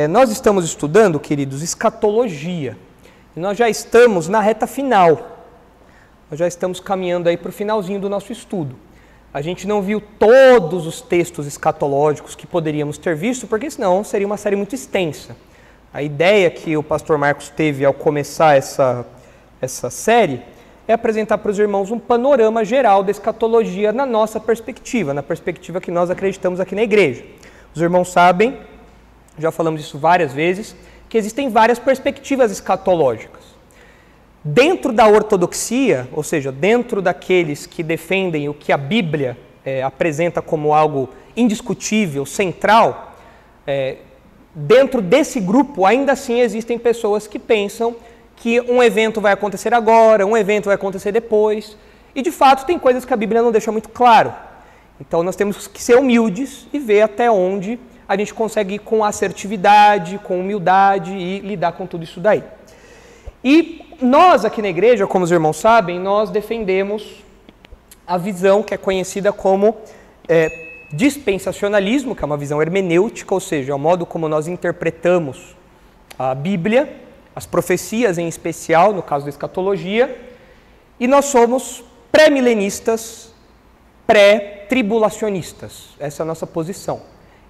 Nós estamos estudando, queridos, escatologia. E nós já estamos na reta final. Nós já estamos caminhando aí para o finalzinho do nosso estudo. A gente não viu todos os textos escatológicos que poderíamos ter visto, porque senão seria uma série muito extensa. A ideia que o pastor Marcos teve ao começar essa série é apresentar para os irmãos um panorama geral da escatologia na nossa perspectiva, na perspectiva que nós acreditamos aqui na igreja. Os irmãos sabem, já falamos isso várias vezes, que existem várias perspectivas escatológicas. Dentro da ortodoxia, ou seja, dentro daqueles que defendem o que a Bíblia apresenta como algo indiscutível, central, dentro desse grupo ainda assim existem pessoas que pensam que um evento vai acontecer agora, um evento vai acontecer depois, e de fato tem coisas que a Bíblia não deixa muito claro. Então nós temos que ser humildes e ver até onde a gente consegue ir com assertividade, com humildade e lidar com tudo isso daí. E nós aqui na igreja, como os irmãos sabem, nós defendemos a visão que é conhecida como dispensacionalismo, que é uma visão hermenêutica, ou seja, é o modo como nós interpretamos a Bíblia, as profecias em especial, no caso da escatologia, e nós somos pré-milenistas, pré-tribulacionistas. Essa é a nossa posição.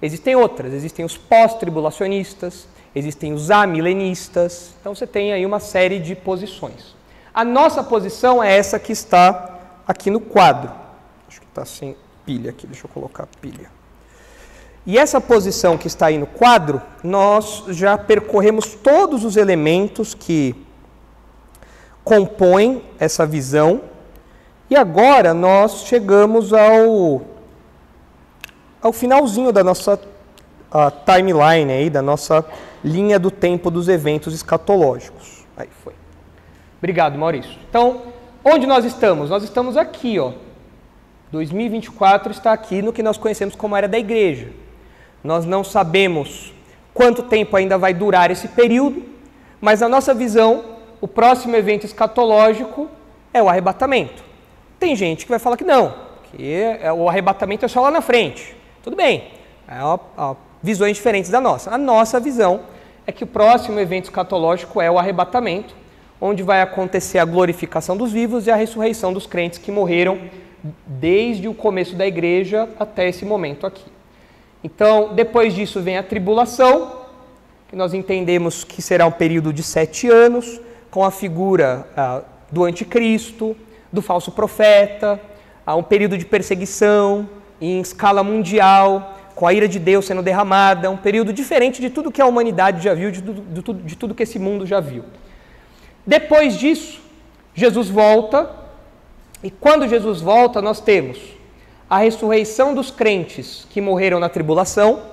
Existem outras, existem os pós-tribulacionistas, existem os amilenistas, então você tem aí uma série de posições. A nossa posição é essa que está aqui no quadro. Acho que está sem pilha aqui, deixa eu colocar a pilha. E essa posição que está aí no quadro, nós já percorremos todos os elementos que compõem essa visão, e agora nós chegamos ao finalzinho da nossa timeline, aí, da nossa linha do tempo dos eventos escatológicos. Aí foi. Obrigado, Maurício. Então, onde nós estamos? Nós estamos aqui, ó. 2024 está aqui no que nós conhecemos como era da igreja. Nós não sabemos quanto tempo ainda vai durar esse período, mas na nossa visão, o próximo evento escatológico é o arrebatamento. Tem gente que vai falar que não, que o arrebatamento é só lá na frente. Tudo bem, visões diferentes da nossa. A nossa visão é que o próximo evento escatológico é o arrebatamento, onde vai acontecer a glorificação dos vivos e a ressurreição dos crentes que morreram desde o começo da igreja até esse momento aqui. Então, depois disso vem a tribulação, que nós entendemos que será um período de 7 anos, com a figura do anticristo, do falso profeta, um período de perseguição em escala mundial, com a ira de Deus sendo derramada, um período diferente de tudo que a humanidade já viu, de tudo que esse mundo já viu. Depois disso, Jesus volta, e quando Jesus volta, nós temos a ressurreição dos crentes que morreram na tribulação,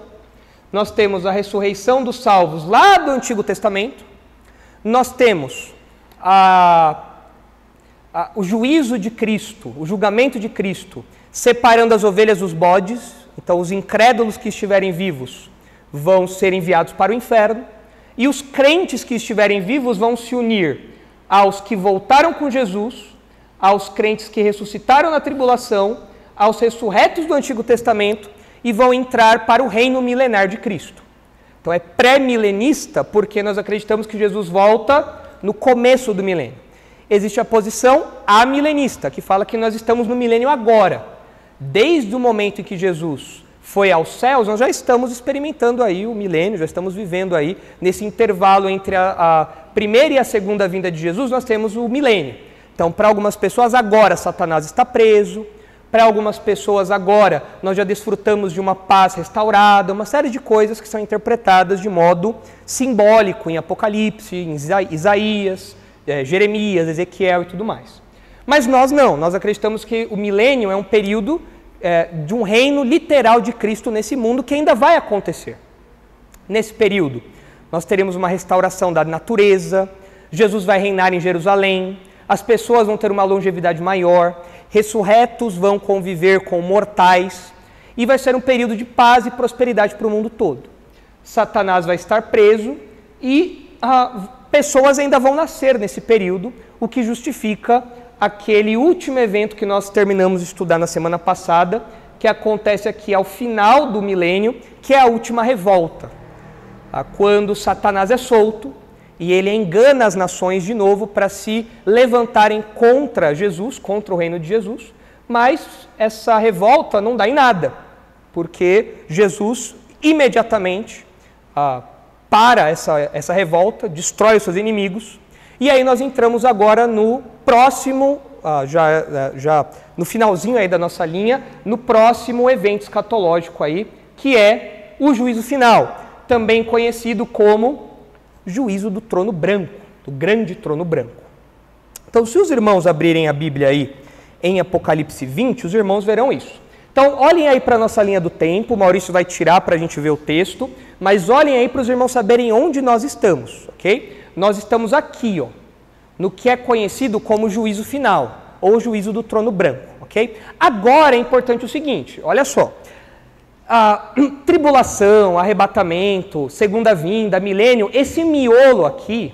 nós temos a ressurreição dos salvos lá do Antigo Testamento, nós temos o juízo de Cristo, o julgamento de Cristo, separando as ovelhas dos bodes. Então os incrédulos que estiverem vivos vão ser enviados para o inferno, e os crentes que estiverem vivos vão se unir aos que voltaram com Jesus, aos crentes que ressuscitaram na tribulação, aos ressurretos do Antigo Testamento, e vão entrar para o reino milenar de Cristo. Então é pré-milenista porque nós acreditamos que Jesus volta no começo do milênio. Existe a posição amilenista, que fala que nós estamos no milênio agora. Desde o momento em que Jesus foi aos céus, nós já estamos experimentando aí o milênio, já estamos vivendo aí, nesse intervalo entre a primeira e a segunda vinda de Jesus, nós temos o milênio. Então, para algumas pessoas, agora Satanás está preso, para algumas pessoas, agora nós já desfrutamos de uma paz restaurada, uma série de coisas que são interpretadas de modo simbólico em Apocalipse, em Isaías, Jeremias, Ezequiel e tudo mais. Mas nós não, nós acreditamos que o milênio é um período de um reino literal de Cristo nesse mundo que ainda vai acontecer. Nesse período, nós teremos uma restauração da natureza, Jesus vai reinar em Jerusalém, as pessoas vão ter uma longevidade maior, ressurretos vão conviver com mortais, e vai ser um período de paz e prosperidade para o mundo todo. Satanás vai estar preso e pessoas ainda vão nascer nesse período, o que justifica aquele último evento que nós terminamos de estudar na semana passada, que acontece aqui ao final do milênio, que é a última revolta. quando Satanás é solto e ele engana as nações de novo para se levantarem contra Jesus, contra o reino de Jesus, mas essa revolta não dá em nada, porque Jesus imediatamente para essa revolta, destrói os seus inimigos, e aí nós entramos agora no próximo, já no finalzinho aí da nossa linha, no próximo evento escatológico aí, que é o juízo final, também conhecido como juízo do trono branco, do grande trono branco. Então, se os irmãos abrirem a Bíblia aí em Apocalipse 20, os irmãos verão isso. Então, olhem aí para a nossa linha do tempo, o Maurício vai tirar para a gente ver o texto, mas olhem aí para os irmãos saberem onde nós estamos, ok? Nós estamos aqui, ó, no que é conhecido como juízo final, ou juízo do trono branco, ok? Agora é importante o seguinte, olha só, a tribulação, arrebatamento, segunda vinda, milênio, esse miolo aqui,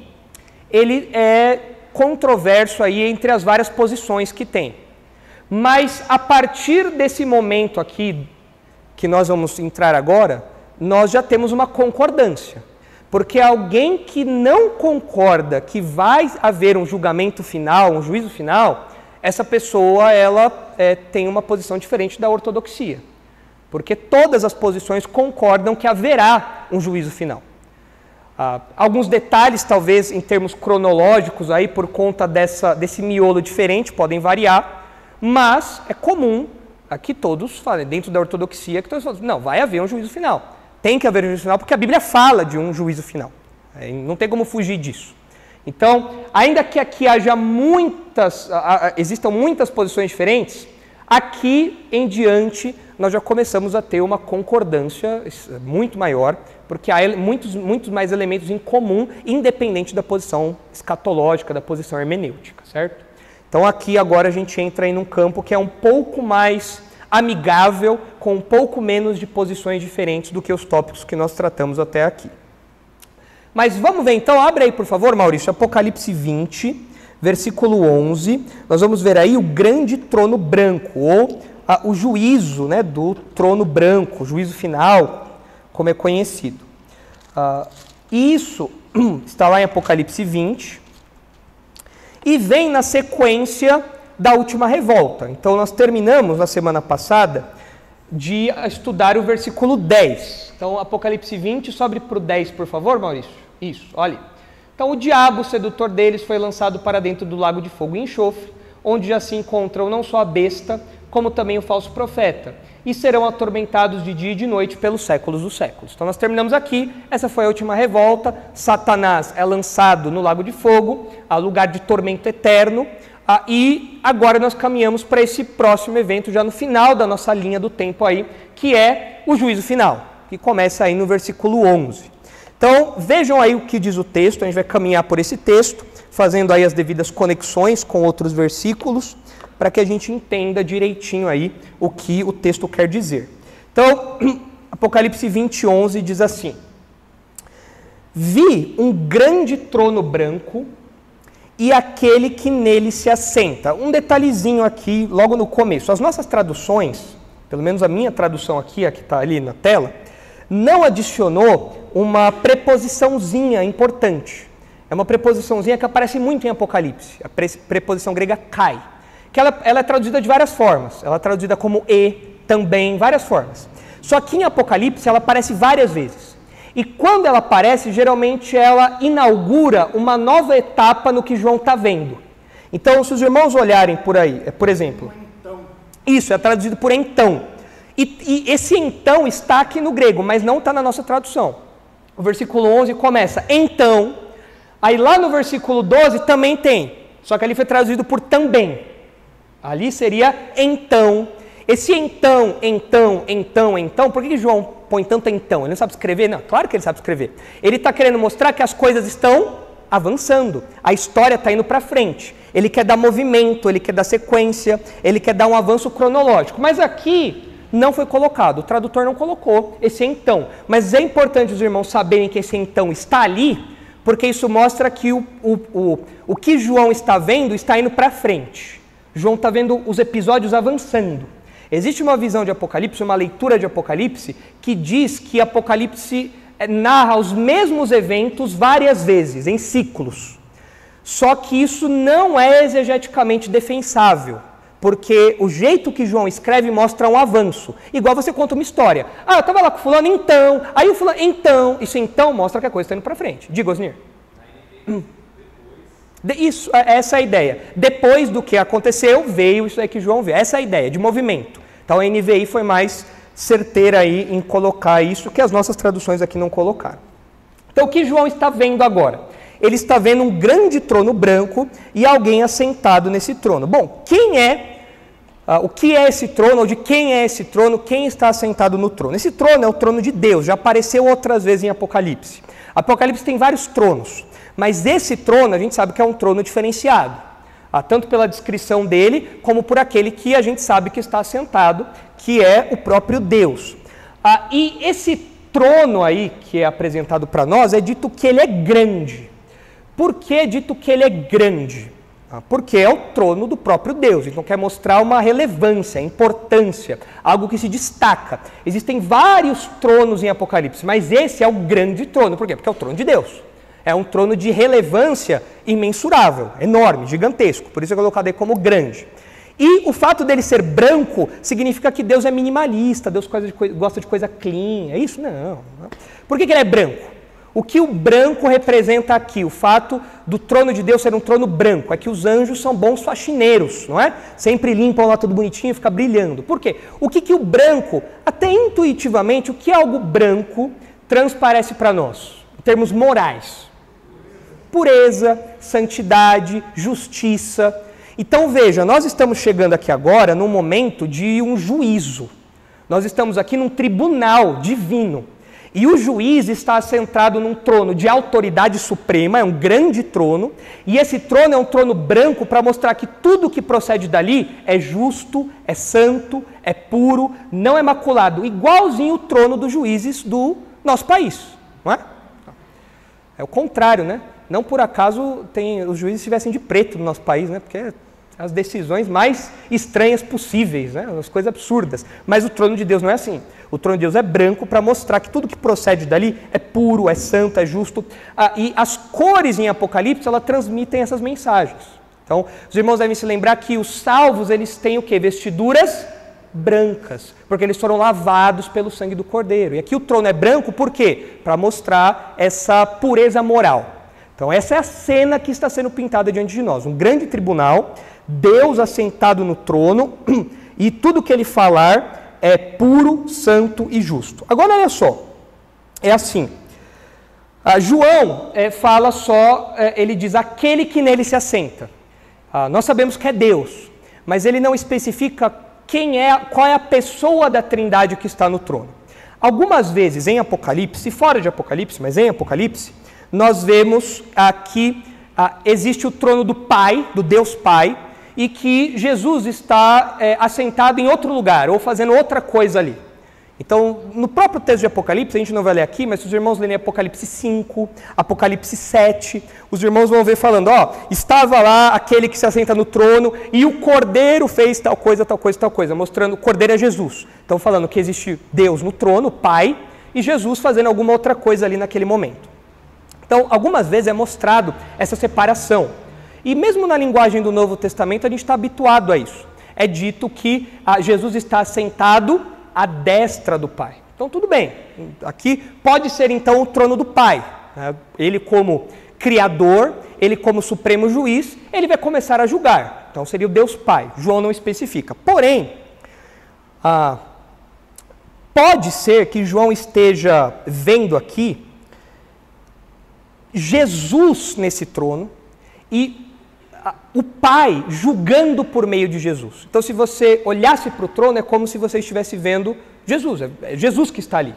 ele é controverso aí entre as várias posições que tem. Mas a partir desse momento aqui, que nós vamos entrar agora, nós já temos uma concordância. Porque alguém que não concorda que vai haver um julgamento final, um juízo final, essa pessoa ela tem uma posição diferente da ortodoxia. Porque todas as posições concordam que haverá um juízo final. Alguns detalhes, talvez em termos cronológicos, aí, por conta desse miolo diferente, podem variar, mas é comum que todos falem, dentro da ortodoxia, que todos falam, não, vai haver um juízo final. Tem que haver um juízo final, porque a Bíblia fala de um juízo final. Não tem como fugir disso. Então, ainda que aqui existam muitas posições diferentes, aqui em diante nós já começamos a ter uma concordância muito maior, porque há muitos mais elementos em comum, independente da posição escatológica, da posição hermenêutica, certo? Então aqui agora a gente entra em um campo que é um pouco mais amigável, com um pouco menos de posições diferentes do que os tópicos que nós tratamos até aqui. Mas vamos ver então, abre aí por favor, Maurício, Apocalipse 20, versículo 11, nós vamos ver aí o grande trono branco, ou o juízo, né, do trono branco, o juízo final, como é conhecido. Isso está lá em Apocalipse 20, e vem na sequência da última revolta. Então nós terminamos na semana passada de estudar o versículo 10. Então Apocalipse 20, sobe para o 10, por favor, Maurício. Isso, olha. Então o diabo, o sedutor deles, foi lançado para dentro do lago de fogo e enxofre, onde já se encontram não só a besta, como também o falso profeta, e serão atormentados de dia e de noite pelos séculos dos séculos. Então nós terminamos aqui, essa foi a última revolta, Satanás é lançado no lago de fogo, a lugar de tormento eterno, e agora nós caminhamos para esse próximo evento, já no final da nossa linha do tempo aí, que é o juízo final, que começa aí no versículo 11. Então vejam aí o que diz o texto, a gente vai caminhar por esse texto, fazendo aí as devidas conexões com outros versículos, para que a gente entenda direitinho aí o que o texto quer dizer. Então, Apocalipse 20, 11 diz assim: Vi um grande trono branco e aquele que nele se assenta. Um detalhezinho aqui, logo no começo. As nossas traduções, pelo menos a minha tradução aqui, a que está ali na tela, não adicionou uma preposiçãozinha importante. É uma preposiçãozinha que aparece muito em Apocalipse, a preposição grega kai, que ela é traduzida de várias formas. Ela é traduzida como e, também, várias formas. Só que em Apocalipse ela aparece várias vezes. E quando ela aparece, geralmente ela inaugura uma nova etapa no que João está vendo. Então, se os irmãos olharem por aí, por exemplo, isso é traduzido por então. E esse então está aqui no grego, mas não está na nossa tradução. O versículo 11 começa, então, aí lá no versículo 12 também tem, só que ali foi traduzido por também. Ali seria então. Esse então, por que João põe tanto então? Ele não sabe escrever? Não, claro que ele sabe escrever. Ele está querendo mostrar que as coisas estão avançando, a história está indo para frente. Ele quer dar movimento, ele quer dar sequência, ele quer dar um avanço cronológico. Mas aqui não foi colocado, o tradutor não colocou esse então. Mas é importante os irmãos saberem que esse então está ali, porque isso mostra que o que João está vendo está indo para frente. João está vendo os episódios avançando. Existe uma visão de Apocalipse, uma leitura de Apocalipse, que diz que Apocalipse narra os mesmos eventos várias vezes, em ciclos. Só que isso não é exegeticamente defensável, porque o jeito que João escreve mostra um avanço. Igual você conta uma história. Ah, eu estava lá com o fulano, então. Aí o fulano, então. Isso então mostra que a coisa está indo para frente. Diga, Osnir. Isso, essa é a ideia. Depois do que aconteceu, veio isso aí que João vê. Essa é a ideia, de movimento. Então a NVI foi mais certeira aí em colocar isso, que as nossas traduções aqui não colocaram. Então o que João está vendo agora? Ele está vendo um grande trono branco e alguém assentado nesse trono. Bom, o que é esse trono, ou de quem é esse trono, quem está assentado no trono? Esse trono é o trono de Deus, já apareceu outras vezes em Apocalipse. Apocalipse tem vários tronos, mas esse trono a gente sabe que é um trono diferenciado, tanto pela descrição dele, como por aquele que a gente sabe que está assentado, que é o próprio Deus. E esse trono aí, que é apresentado para nós, é dito que ele é grande. Por que é dito que ele é grande? Porque é o trono do próprio Deus, então quer mostrar uma relevância, importância, algo que se destaca. Existem vários tronos em Apocalipse, mas esse é o grande trono. Por quê? Porque é o trono de Deus. É um trono de relevância imensurável, enorme, gigantesco, por isso é colocado aí como grande. E o fato dele ser branco significa que Deus é minimalista, Deus gosta de coisa clean, é isso? Não. Por que ele é branco? O que o branco representa aqui? O fato do trono de Deus ser um trono branco é que os anjos são bons faxineiros, não é? Sempre limpam lá tudo bonitinho e fica brilhando. Por quê? O que o branco, até intuitivamente, o que algo branco transparece para nós? Em termos morais. Pureza, santidade, justiça. Então veja, nós estamos chegando aqui agora num momento de um juízo. Nós estamos aqui num tribunal divino. E o juiz está assentado num trono de autoridade suprema, é um grande trono, e esse trono é um trono branco para mostrar que tudo que procede dali é justo, é santo, é puro, não é maculado, igualzinho o trono dos juízes do nosso país, não é? É o contrário, né? Não por acaso os juízes estivessem de preto no nosso país, né? Porque as decisões mais estranhas possíveis, né? As coisas absurdas. Mas o trono de Deus não é assim. O trono de Deus é branco para mostrar que tudo que procede dali é puro, é santo, é justo. E as cores em Apocalipse, elas transmitem essas mensagens. Então, os irmãos devem se lembrar que os salvos, eles têm o quê? Vestiduras brancas, porque eles foram lavados pelo sangue do Cordeiro. E aqui o trono é branco por quê? Para mostrar essa pureza moral. Então essa é a cena que está sendo pintada diante de nós. Um grande tribunal, Deus assentado no trono, e tudo que ele falar é puro, santo e justo. Agora olha só, é assim, João fala só, ele diz aquele que nele se assenta. Nós sabemos que é Deus, mas ele não especifica qual é a pessoa da Trindade que está no trono. Algumas vezes em Apocalipse, fora de Apocalipse, mas em Apocalipse, nós vemos que existe o trono do Pai, do Deus Pai, e que Jesus está assentado em outro lugar, ou fazendo outra coisa ali. Então, no próprio texto de Apocalipse, a gente não vai ler aqui, mas se os irmãos lerem Apocalipse 5, Apocalipse 7, os irmãos vão ver falando, estava lá aquele que se assenta no trono, e o Cordeiro fez tal coisa, tal coisa, tal coisa, mostrando o Cordeiro é Jesus. Então, falando que existe Deus no trono, o Pai, e Jesus fazendo alguma outra coisa ali naquele momento. Então, algumas vezes é mostrado essa separação. E mesmo na linguagem do Novo Testamento, a gente está habituado a isso. É dito que Jesus está assentado à destra do Pai. Então, tudo bem. Aqui pode ser, então, o trono do Pai. Ele como Criador, ele como Supremo Juiz, ele vai começar a julgar. Então, seria o Deus Pai. João não especifica. Porém, pode ser que João esteja vendo aqui Jesus nesse trono e o Pai julgando por meio de Jesus. Então, se você olhasse para o trono, é como se você estivesse vendo Jesus. É Jesus que está ali,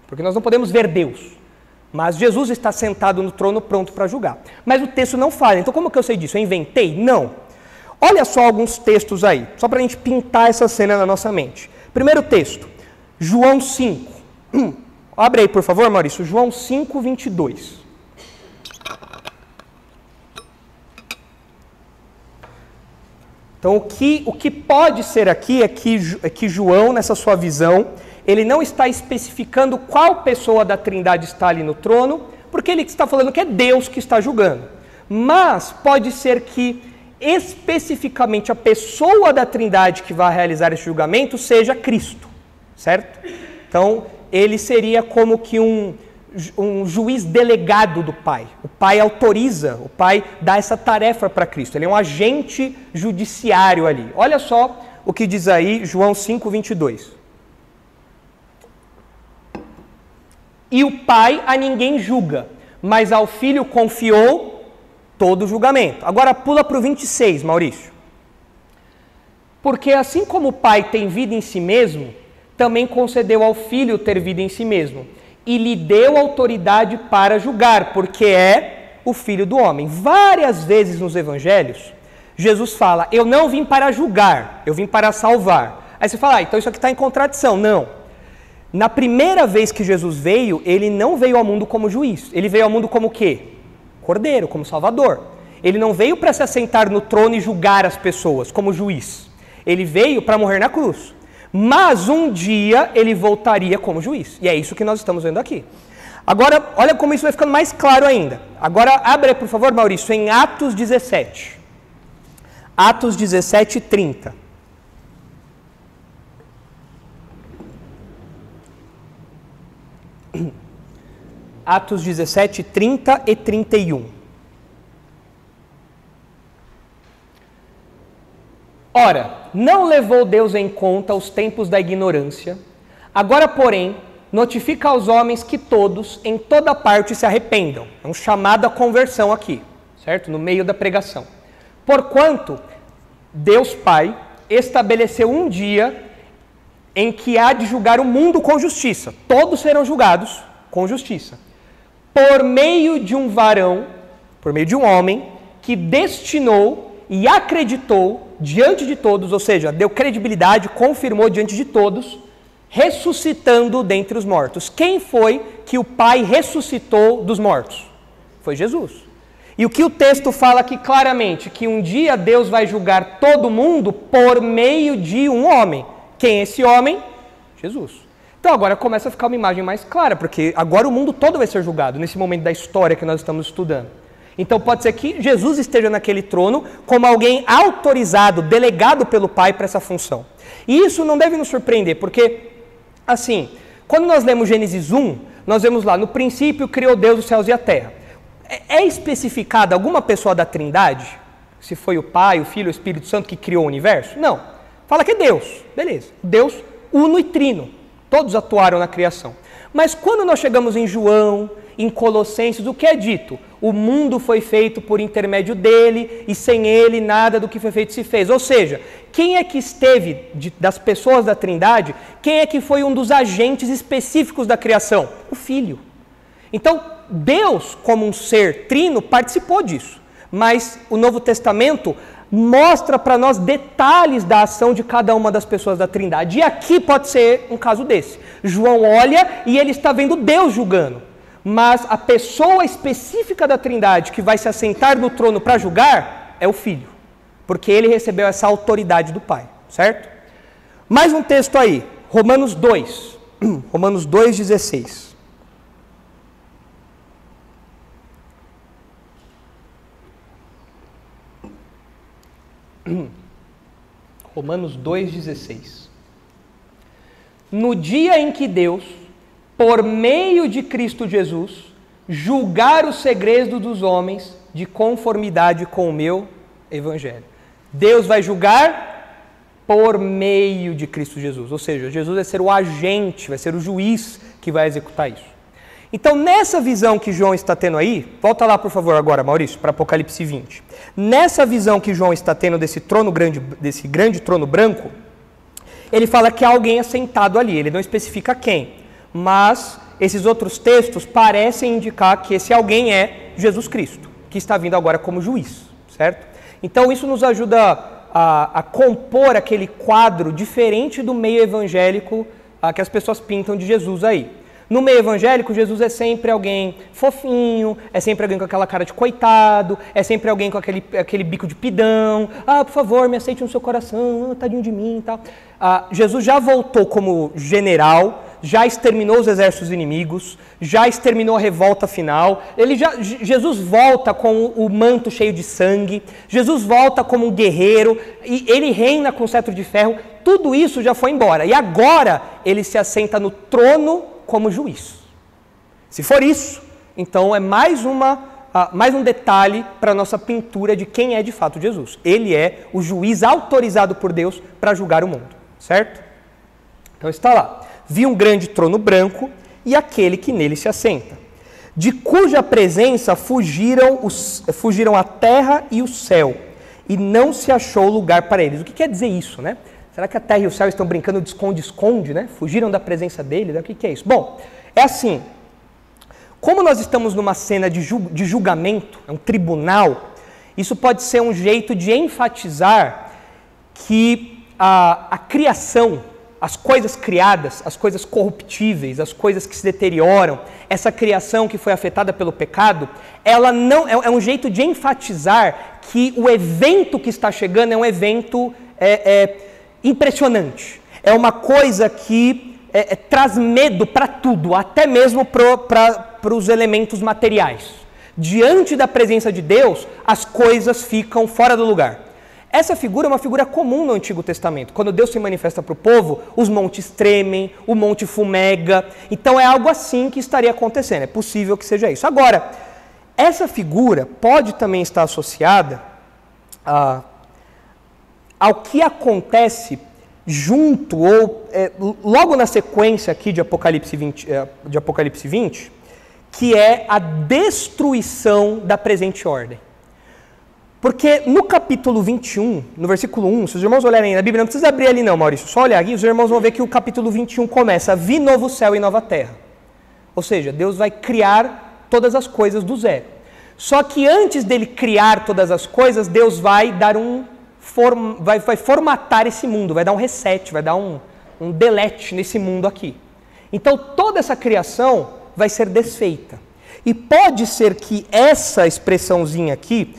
porque nós não podemos ver Deus. Mas Jesus está sentado no trono pronto para julgar. Mas o texto não fala. Então, como que eu sei disso? Eu inventei? Não. Olha só alguns textos aí, só para a gente pintar essa cena na nossa mente. Primeiro texto, João 5. Abre aí, por favor, Maurício. João 5, 22. Então, o que pode ser aqui é que João, nessa sua visão, ele não está especificando qual pessoa da Trindade está ali no trono, porque ele está falando que é Deus que está julgando. Mas pode ser que especificamente a pessoa da Trindade que vai realizar esse julgamento seja Cristo, certo? Então, ele seria como que um juiz delegado do Pai. O Pai autoriza, o Pai dá essa tarefa para Cristo. Ele é um agente judiciário ali. Olha só o que diz aí João 5:22. E o Pai a ninguém julga, mas ao Filho confiou todo o julgamento. Agora pula para o 26, Maurício. Porque assim como o Pai tem vida em si mesmo, também concedeu ao Filho ter vida em si mesmo, e lhe deu autoridade para julgar, porque é o Filho do homem. Várias vezes nos evangelhos, Jesus fala, eu não vim para julgar, eu vim para salvar. Aí você fala, então isso aqui está em contradição. Não. Na primeira vez que Jesus veio, ele não veio ao mundo como juiz. Ele veio ao mundo como o quê? Cordeiro, como salvador. Ele não veio para se assentar no trono e julgar as pessoas como juiz. Ele veio para morrer na cruz. Mas um dia ele voltaria como juiz. E é isso que nós estamos vendo aqui. Agora, olha como isso vai ficando mais claro ainda. Agora, abre, por favor, Maurício, em Atos 17. Atos 17, 30. Atos 17, 30 e 31. Ora, não levou Deus em conta os tempos da ignorância, agora, porém, notifica aos homens que todos, em toda parte, se arrependam. É um chamado à conversão aqui, certo? No meio da pregação. Porquanto, Deus Pai estabeleceu um dia em que há de julgar o mundo com justiça. Todos serão julgados com justiça. Por meio de um varão, por meio de um homem, que destinou e acreditou diante de todos, ou seja, deu credibilidade, confirmou diante de todos, ressuscitando dentre os mortos. Quem foi que o Pai ressuscitou dos mortos? Foi Jesus. E o que o texto fala aqui claramente, que um dia Deus vai julgar todo mundo por meio de um homem. Quem é esse homem? Jesus. Então agora começa a ficar uma imagem mais clara, porque agora o mundo todo vai ser julgado, nesse momento da história que nós estamos estudando. Então pode ser que Jesus esteja naquele trono como alguém autorizado, delegado pelo Pai para essa função. E isso não deve nos surpreender, porque, assim, quando nós lemos Gênesis 1, nós vemos lá, no princípio criou Deus os céus e a terra. É especificada alguma pessoa da Trindade? Se foi o Pai, o Filho, o Espírito Santo que criou o universo? Não. Fala que é Deus, beleza. Deus uno e trino. Todos atuaram na criação. Mas quando nós chegamos em João, em Colossenses, o que é dito? O mundo foi feito por intermédio dele e sem ele nada do que foi feito se fez. Ou seja, quem é que esteve das pessoas da Trindade, quem é que foi um dos agentes específicos da criação? O Filho. Então, Deus, como um ser trino, participou disso. Mas o Novo Testamento mostra para nós detalhes da ação de cada uma das pessoas da Trindade. E aqui pode ser um caso desse. João olha e ele está vendo Deus julgando. Mas a pessoa específica da Trindade que vai se assentar no trono para julgar é o Filho. Porque ele recebeu essa autoridade do Pai, certo? Mais um texto aí, Romanos 2. Romanos 2,16. Romanos 2,16. No dia em que Deus, por meio de Cristo Jesus, julgar os segredos dos homens de conformidade com o meu evangelho. Deus vai julgar por meio de Cristo Jesus. Ou seja, Jesus vai ser o agente, vai ser o juiz que vai executar isso. Então, nessa visão que João está tendo aí, volta lá, por favor, agora, Maurício, para Apocalipse 20. Nessa visão que João está tendo desse grande trono branco, ele fala que há alguém assentado ali, ele não especifica quem, mas esses outros textos parecem indicar que esse alguém é Jesus Cristo, que está vindo agora como juiz, certo? Então, isso nos ajuda a compor aquele quadro diferente do meio evangélico que as pessoas pintam de Jesus aí. No meio evangélico, Jesus é sempre alguém fofinho, é sempre alguém com aquela cara de coitado, é sempre alguém com aquele bico de pidão. Ah, por favor, me aceite no seu coração, tadinho de mim e tal. Jesus já voltou como general, já exterminou os exércitos inimigos, já exterminou a revolta final. Jesus volta com o manto cheio de sangue, Jesus volta como um guerreiro, e ele reina com o cetro de ferro. Tudo isso já foi embora. E agora ele se assenta no trono como juiz. Se for isso, então é mais um detalhe para a nossa pintura de quem é de fato Jesus. Ele é o juiz autorizado por Deus para julgar o mundo, certo? Então está lá. Vi um grande trono branco e aquele que nele se assenta, de cuja presença fugiram a terra e o céu, e não se achou lugar para eles. O que quer dizer isso, né? Será que a terra e o céu estão brincando de esconde-esconde, né? Fugiram da presença dele, né? O que é isso? Bom, é assim, como nós estamos numa cena de julgamento, é um tribunal, isso pode ser um jeito de enfatizar que a criação, as coisas criadas, as coisas corruptíveis, as coisas que se deterioram, essa criação que foi afetada pelo pecado, ela não é um jeito de enfatizar que o evento que está chegando é um evento impressionante. É uma coisa que traz medo para tudo, até mesmo para os elementos materiais. Diante da presença de Deus, as coisas ficam fora do lugar. Essa figura é uma figura comum no Antigo Testamento. Quando Deus se manifesta para o povo, os montes tremem, o monte fumega. Então é algo assim que estaria acontecendo. É possível que seja isso. Agora, essa figura pode também estar associada ao que acontece junto ou logo na sequência aqui de Apocalipse 20, que é a destruição da presente ordem. Porque no capítulo 21, no versículo 1, se os irmãos olharem na Bíblia, não precisa abrir ali não, Maurício, só olhar aqui, os irmãos vão ver que o capítulo 21 começa: vi novo céu e nova terra. Ou seja, Deus vai criar todas as coisas do zero. Só que antes dele criar todas as coisas, Deus vai dar vai formatar esse mundo, vai dar um reset, vai dar um delete nesse mundo aqui. Então toda essa criação vai ser desfeita. E pode ser que essa expressãozinha aqui,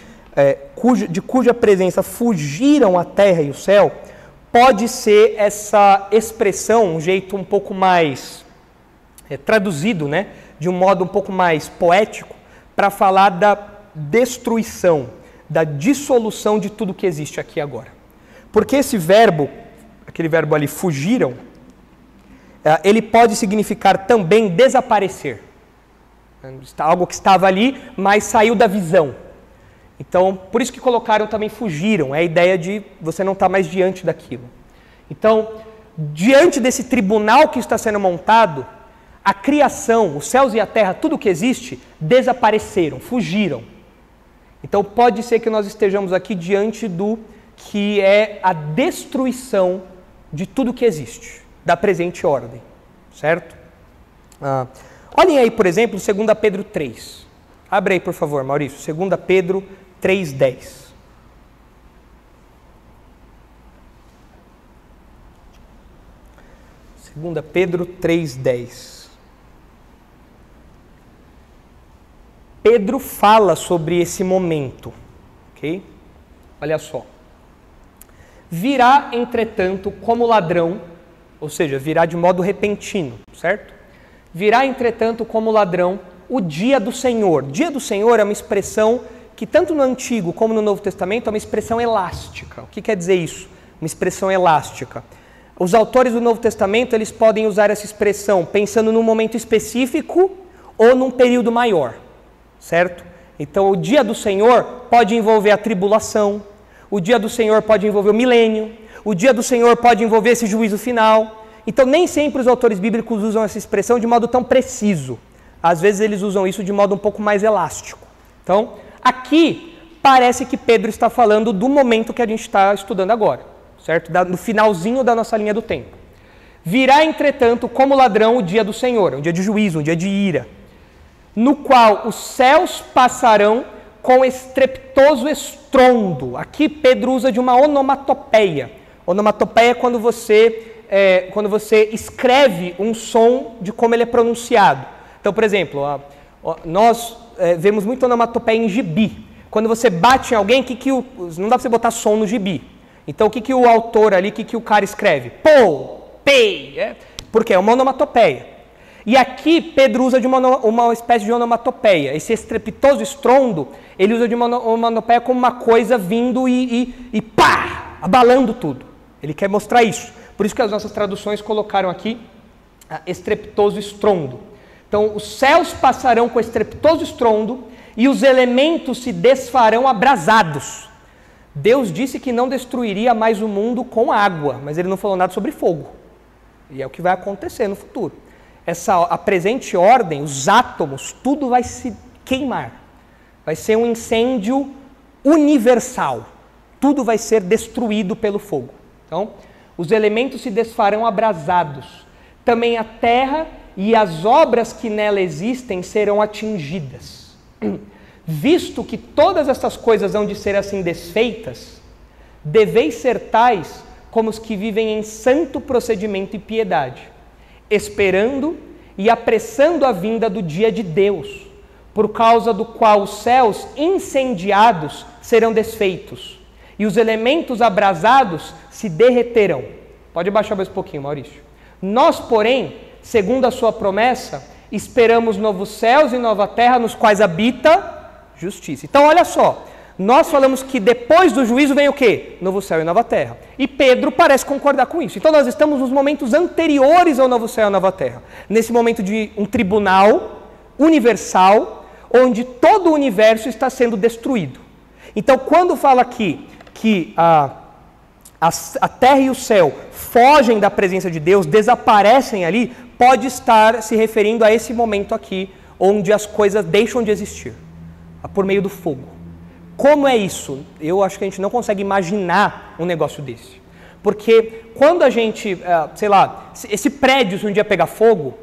de cuja presença fugiram a terra e o céu, pode ser essa expressão, um jeito um pouco mais traduzido, né, de um modo um pouco mais poético, para falar da destruição, da dissolução de tudo que existe aqui agora. Porque esse verbo, aquele verbo ali, fugiram, ele pode significar também desaparecer. Algo que estava ali, mas saiu da visão. Então, por isso que colocaram também fugiram, é a ideia de você não estar mais diante daquilo. Então, diante desse tribunal que está sendo montado, a criação, os céus e a terra, tudo que existe, desapareceram, fugiram. Então, pode ser que nós estejamos aqui diante do que é a destruição de tudo que existe, da presente ordem, certo? Olhem aí, por exemplo, 2 Pedro 3. Abre aí, por favor, Maurício, 2 Pedro 3:10. Segunda Pedro 3:10. Pedro fala sobre esse momento, ok? Olha só. Virá, entretanto, como ladrão, ou seja, virá de modo repentino, certo? Virá, entretanto, como ladrão, o dia do Senhor. Dia do Senhor é uma expressão que tanto no Antigo como no Novo Testamento é uma expressão elástica. O que quer dizer isso? Uma expressão elástica. Os autores do Novo Testamento, eles podem usar essa expressão pensando num momento específico ou num período maior, certo? Então, o dia do Senhor pode envolver a tribulação, o dia do Senhor pode envolver o milênio, o dia do Senhor pode envolver esse juízo final. Então, nem sempre os autores bíblicos usam essa expressão de modo tão preciso. Às vezes, eles usam isso de modo um pouco mais elástico. Então, aqui, parece que Pedro está falando do momento que a gente está estudando agora, certo? No finalzinho da nossa linha do tempo. Virá, entretanto, como ladrão o dia do Senhor, um dia de juízo, um dia de ira, no qual os céus passarão com estrepitoso estrondo. Aqui Pedro usa de uma onomatopeia. Onomatopeia é quando você quando você escreve um som de como ele é pronunciado. Então, por exemplo, nós vemos muito onomatopeia em gibi. Quando você bate em alguém, não dá para você botar som no gibi. Então, o que o autor ali, o que o cara escreve? Pô, pei, porque é uma onomatopeia. E aqui Pedro usa de uma espécie de onomatopeia. Esse estrepitoso estrondo, ele usa de uma onomatopeia como uma coisa vindo e pá, abalando tudo. Ele quer mostrar isso. Por isso que as nossas traduções colocaram aqui estrepitoso estrondo. Então, os céus passarão com estrepitoso estrondo e os elementos se desfarão abrasados. Deus disse que não destruiria mais o mundo com água, mas ele não falou nada sobre fogo. E é o que vai acontecer no futuro. A presente ordem, os átomos, tudo vai se queimar. Vai ser um incêndio universal. Tudo vai ser destruído pelo fogo. Então, os elementos se desfarão abrasados. Também a terra e as obras que nela existem serão atingidas. Visto que todas estas coisas hão de ser assim desfeitas, deveis ser tais como os que vivem em santo procedimento e piedade, esperando e apressando a vinda do dia de Deus, por causa do qual os céus incendiados serão desfeitos, e os elementos abrasados se derreterão. Pode baixar mais um pouquinho, Maurício. Nós, porém, segundo a sua promessa, esperamos novos céus e nova terra, nos quais habita justiça. Então, olha só, nós falamos que depois do juízo vem o quê? Novo céu e nova terra. E Pedro parece concordar com isso. Então, nós estamos nos momentos anteriores ao novo céu e nova terra. Nesse momento de um tribunal universal, onde todo o universo está sendo destruído. Então, quando fala aqui que a terra e o céu fogem da presença de Deus, desaparecem ali, pode estar se referindo a esse momento aqui, onde as coisas deixam de existir, por meio do fogo. Como é isso? Eu acho que a gente não consegue imaginar um negócio desse. Porque quando a gente, sei lá, esse prédio se um dia pegar fogo,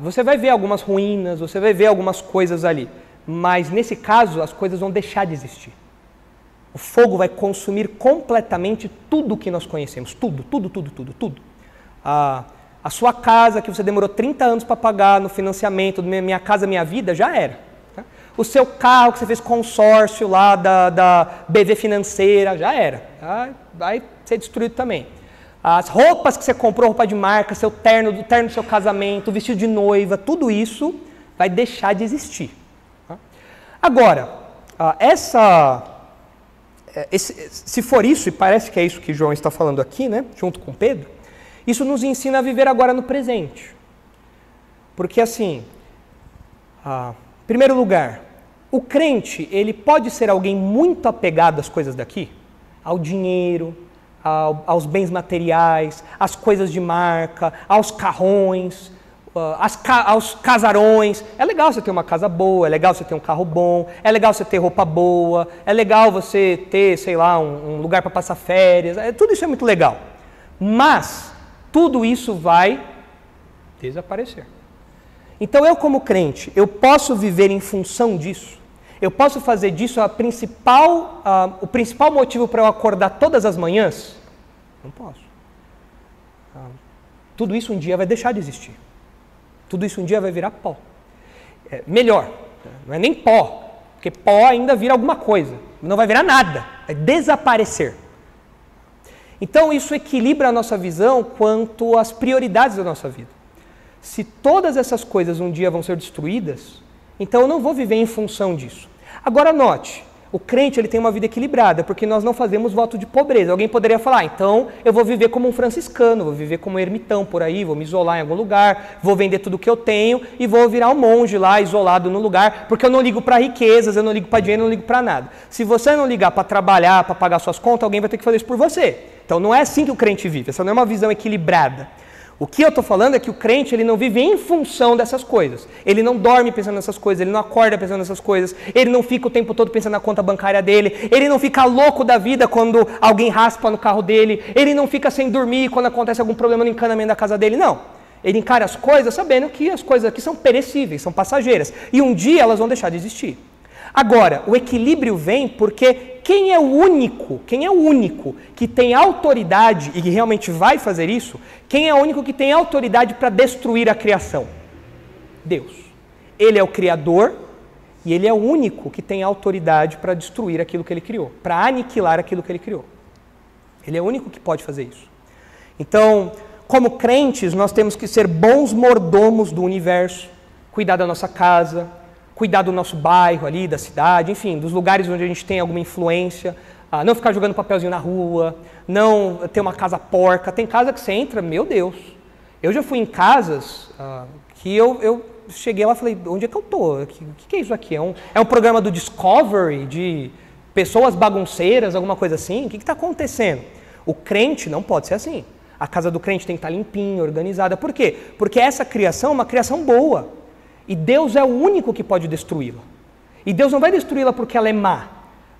você vai ver algumas ruínas, você vai ver algumas coisas ali. Mas nesse caso, as coisas vão deixar de existir. O fogo vai consumir completamente tudo que nós conhecemos. Tudo. A sua casa, que você demorou 30 anos para pagar no financiamento do Minha Casa Minha Vida, já era. Tá? O seu carro que você fez consórcio lá da BV Financeira, já era. Tá? Vai ser destruído também. As roupas que você comprou, roupa de marca, seu terno, o terno do seu casamento, o vestido de noiva, tudo isso vai deixar de existir. Tá? Agora, se for isso, e parece que é isso que João está falando aqui, né, junto com Pedro, isso nos ensina a viver agora no presente. Porque assim, em primeiro lugar, o crente, ele pode ser alguém muito apegado às coisas daqui, ao dinheiro, aos bens materiais, às coisas de marca, aos carrões, aos casarões. É legal você ter uma casa boa, é legal você ter um carro bom, é legal você ter roupa boa, é legal você ter, sei lá, um lugar para passar férias, tudo isso é muito legal. Mas tudo isso vai desaparecer. Então eu, como crente, eu posso viver em função disso? Eu posso fazer disso o principal motivo para eu acordar todas as manhãs? Não posso. Tudo isso um dia vai deixar de existir. Tudo isso um dia vai virar pó. Melhor, não é nem pó, porque pó ainda vira alguma coisa. Não vai virar nada, vai desaparecer. Então isso equilibra a nossa visão quanto às prioridades da nossa vida. Se todas essas coisas um dia vão ser destruídas, então eu não vou viver em função disso. Agora note, o crente ele tem uma vida equilibrada, porque nós não fazemos voto de pobreza. Alguém poderia falar, então eu vou viver como um franciscano, vou viver como um ermitão por aí, vou me isolar em algum lugar, vou vender tudo que eu tenho e vou virar um monge lá, isolado no lugar, porque eu não ligo para riquezas, eu não ligo para dinheiro, eu não ligo para nada. Se você não ligar para trabalhar, para pagar suas contas, alguém vai ter que fazer isso por você. Então não é assim que o crente vive, essa não é uma visão equilibrada. O que eu estou falando é que o crente ele não vive em função dessas coisas. Ele não dorme pensando nessas coisas, ele não acorda pensando nessas coisas, ele não fica o tempo todo pensando na conta bancária dele, ele não fica louco da vida quando alguém raspa no carro dele, ele não fica sem dormir quando acontece algum problema no encanamento da casa dele, não. Ele encara as coisas sabendo que as coisas aqui são perecíveis, são passageiras, e um dia elas vão deixar de existir. Agora, o equilíbrio vem porque quem é o único que tem autoridade e que realmente vai fazer isso? Quem é o único que tem autoridade para destruir a criação? Deus. Ele é o Criador e Ele é o único que tem autoridade para destruir aquilo que Ele criou, para aniquilar aquilo que Ele criou. Ele é o único que pode fazer isso. Então, como crentes, nós temos que ser bons mordomos do universo, cuidar da nossa casa, cuidar do nosso bairro ali, da cidade, enfim, dos lugares onde a gente tem alguma influência, não ficar jogando papelzinho na rua, não ter uma casa porca. Tem casa que você entra, meu Deus. Eu já fui em casas que eu cheguei lá e falei, onde é que eu tô? O que é isso aqui? É um programa do Discovery, de pessoas bagunceiras, alguma coisa assim? O que está acontecendo? O crente não pode ser assim. A casa do crente tem que estar limpinha, organizada. Por quê? Porque essa criação é uma criação boa. E Deus é o único que pode destruí-la. E Deus não vai destruí-la porque ela é má.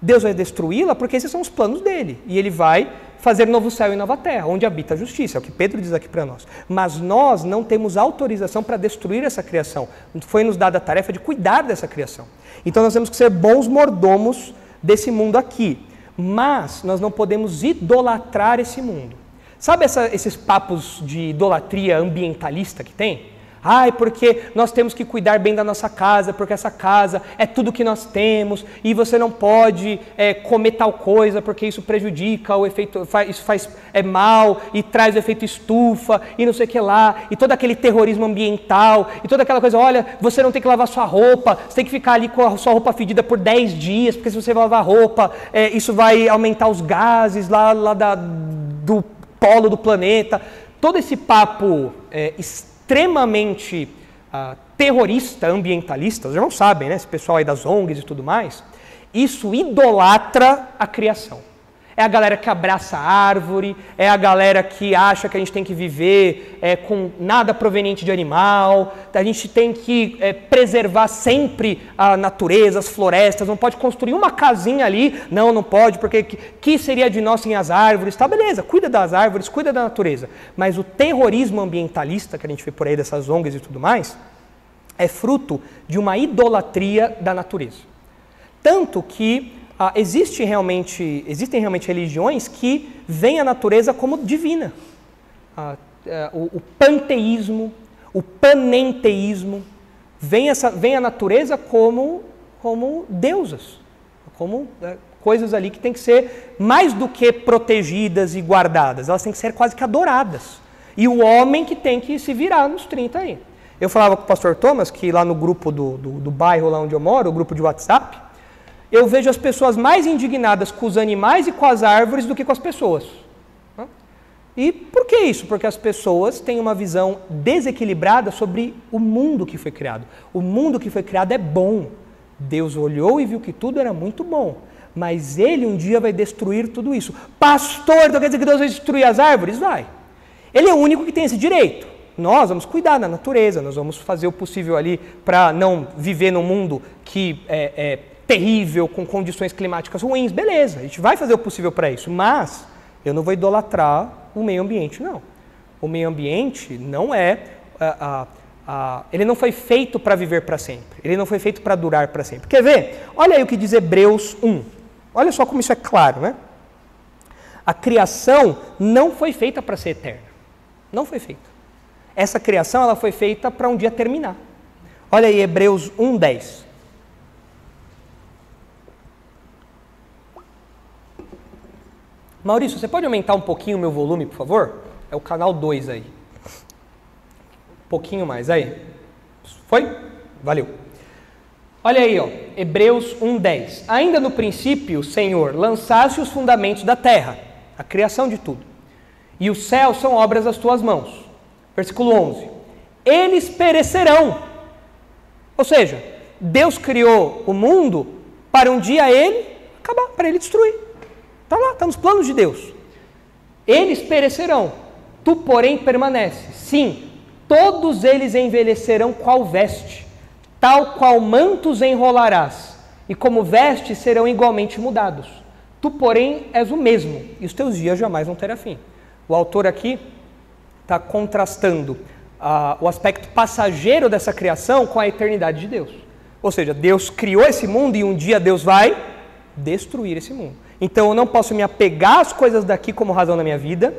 Deus vai destruí-la porque esses são os planos dele. E ele vai fazer novo céu e nova terra, onde habita a justiça. É o que Pedro diz aqui para nós. Mas nós não temos autorização para destruir essa criação. Foi nos dada a tarefa de cuidar dessa criação. Então nós temos que ser bons mordomos desse mundo aqui. Mas nós não podemos idolatrar esse mundo. Sabe esses papos de idolatria ambientalista que tem? Porque nós temos que cuidar bem da nossa casa, porque essa casa é tudo que nós temos, e você não pode comer tal coisa, porque isso prejudica o efeito, isso faz mal, e traz o efeito estufa, e não sei o que lá, e todo aquele terrorismo ambiental, e toda aquela coisa, olha, você não tem que lavar sua roupa, você tem que ficar ali com a sua roupa fedida por 10 dias, porque se você lavar a roupa, isso vai aumentar os gases lá do polo do planeta. Todo esse papo extremamente terrorista, ambientalista, vocês não sabem, né? Esse pessoal aí das ONGs e tudo mais, isso idolatra a criação. É a galera que abraça a árvore, é a galera que acha que a gente tem que viver com nada proveniente de animal, a gente tem que preservar sempre a natureza, as florestas, não pode construir uma casinha ali, não pode, porque que seria de nós sem as árvores? Tá, beleza, cuida das árvores, cuida da natureza, mas o terrorismo ambientalista que a gente vê por aí dessas ONGs e tudo mais, é fruto de uma idolatria da natureza. Tanto que existem realmente religiões que veem a natureza como divina. O panteísmo, o panenteísmo, veem a natureza como deusas, como coisas ali que têm que ser mais do que protegidas e guardadas, elas têm que ser quase que adoradas. E o homem que tem que se virar nos 30 aí. Eu falava com o pastor Thomas que lá no grupo do bairro lá onde eu moro, o grupo de WhatsApp, eu vejo as pessoas mais indignadas com os animais e com as árvores do que com as pessoas. E por que isso? Porque as pessoas têm uma visão desequilibrada sobre o mundo que foi criado. O mundo que foi criado é bom. Deus olhou e viu que tudo era muito bom. Mas Ele um dia vai destruir tudo isso. Pastor, então quer dizer que Deus vai destruir as árvores? Vai. Ele é o único que tem esse direito. Nós vamos cuidar da natureza, nós vamos fazer o possível ali para não viver num mundo que é terrível, com condições climáticas ruins, beleza, a gente vai fazer o possível para isso, mas eu não vou idolatrar o meio ambiente, não. O meio ambiente não ele não foi feito para viver para sempre, ele não foi feito para durar para sempre. Quer ver? Olha aí o que diz Hebreus 1, olha só como isso é claro, né? A criação não foi feita para ser eterna, não foi feita. Essa criação ela foi feita para um dia terminar. Olha aí Hebreus 1:10. Maurício, você pode aumentar um pouquinho o meu volume, por favor? É o canal 2 aí. Um pouquinho mais aí. Foi? Valeu. Olha aí, Hebreus 1:10. Ainda no princípio, Senhor, lançaste os fundamentos da terra, a criação de tudo. E os céus são obras das tuas mãos. Versículo 11. Eles perecerão. Ou seja, Deus criou o mundo para um dia ele acabar, para ele destruir. Está lá, está nos planos de Deus. Eles perecerão, tu, porém, permaneces. Sim, todos eles envelhecerão qual veste, tal qual mantos enrolarás, e como vestes serão igualmente mudados. Tu, porém, és o mesmo, e os teus dias jamais vão ter fim. O autor aqui está contrastando o aspecto passageiro dessa criação com a eternidade de Deus. Ou seja, Deus criou esse mundo e um dia Deus vai destruir esse mundo. Então eu não posso me apegar às coisas daqui como razão na minha vida,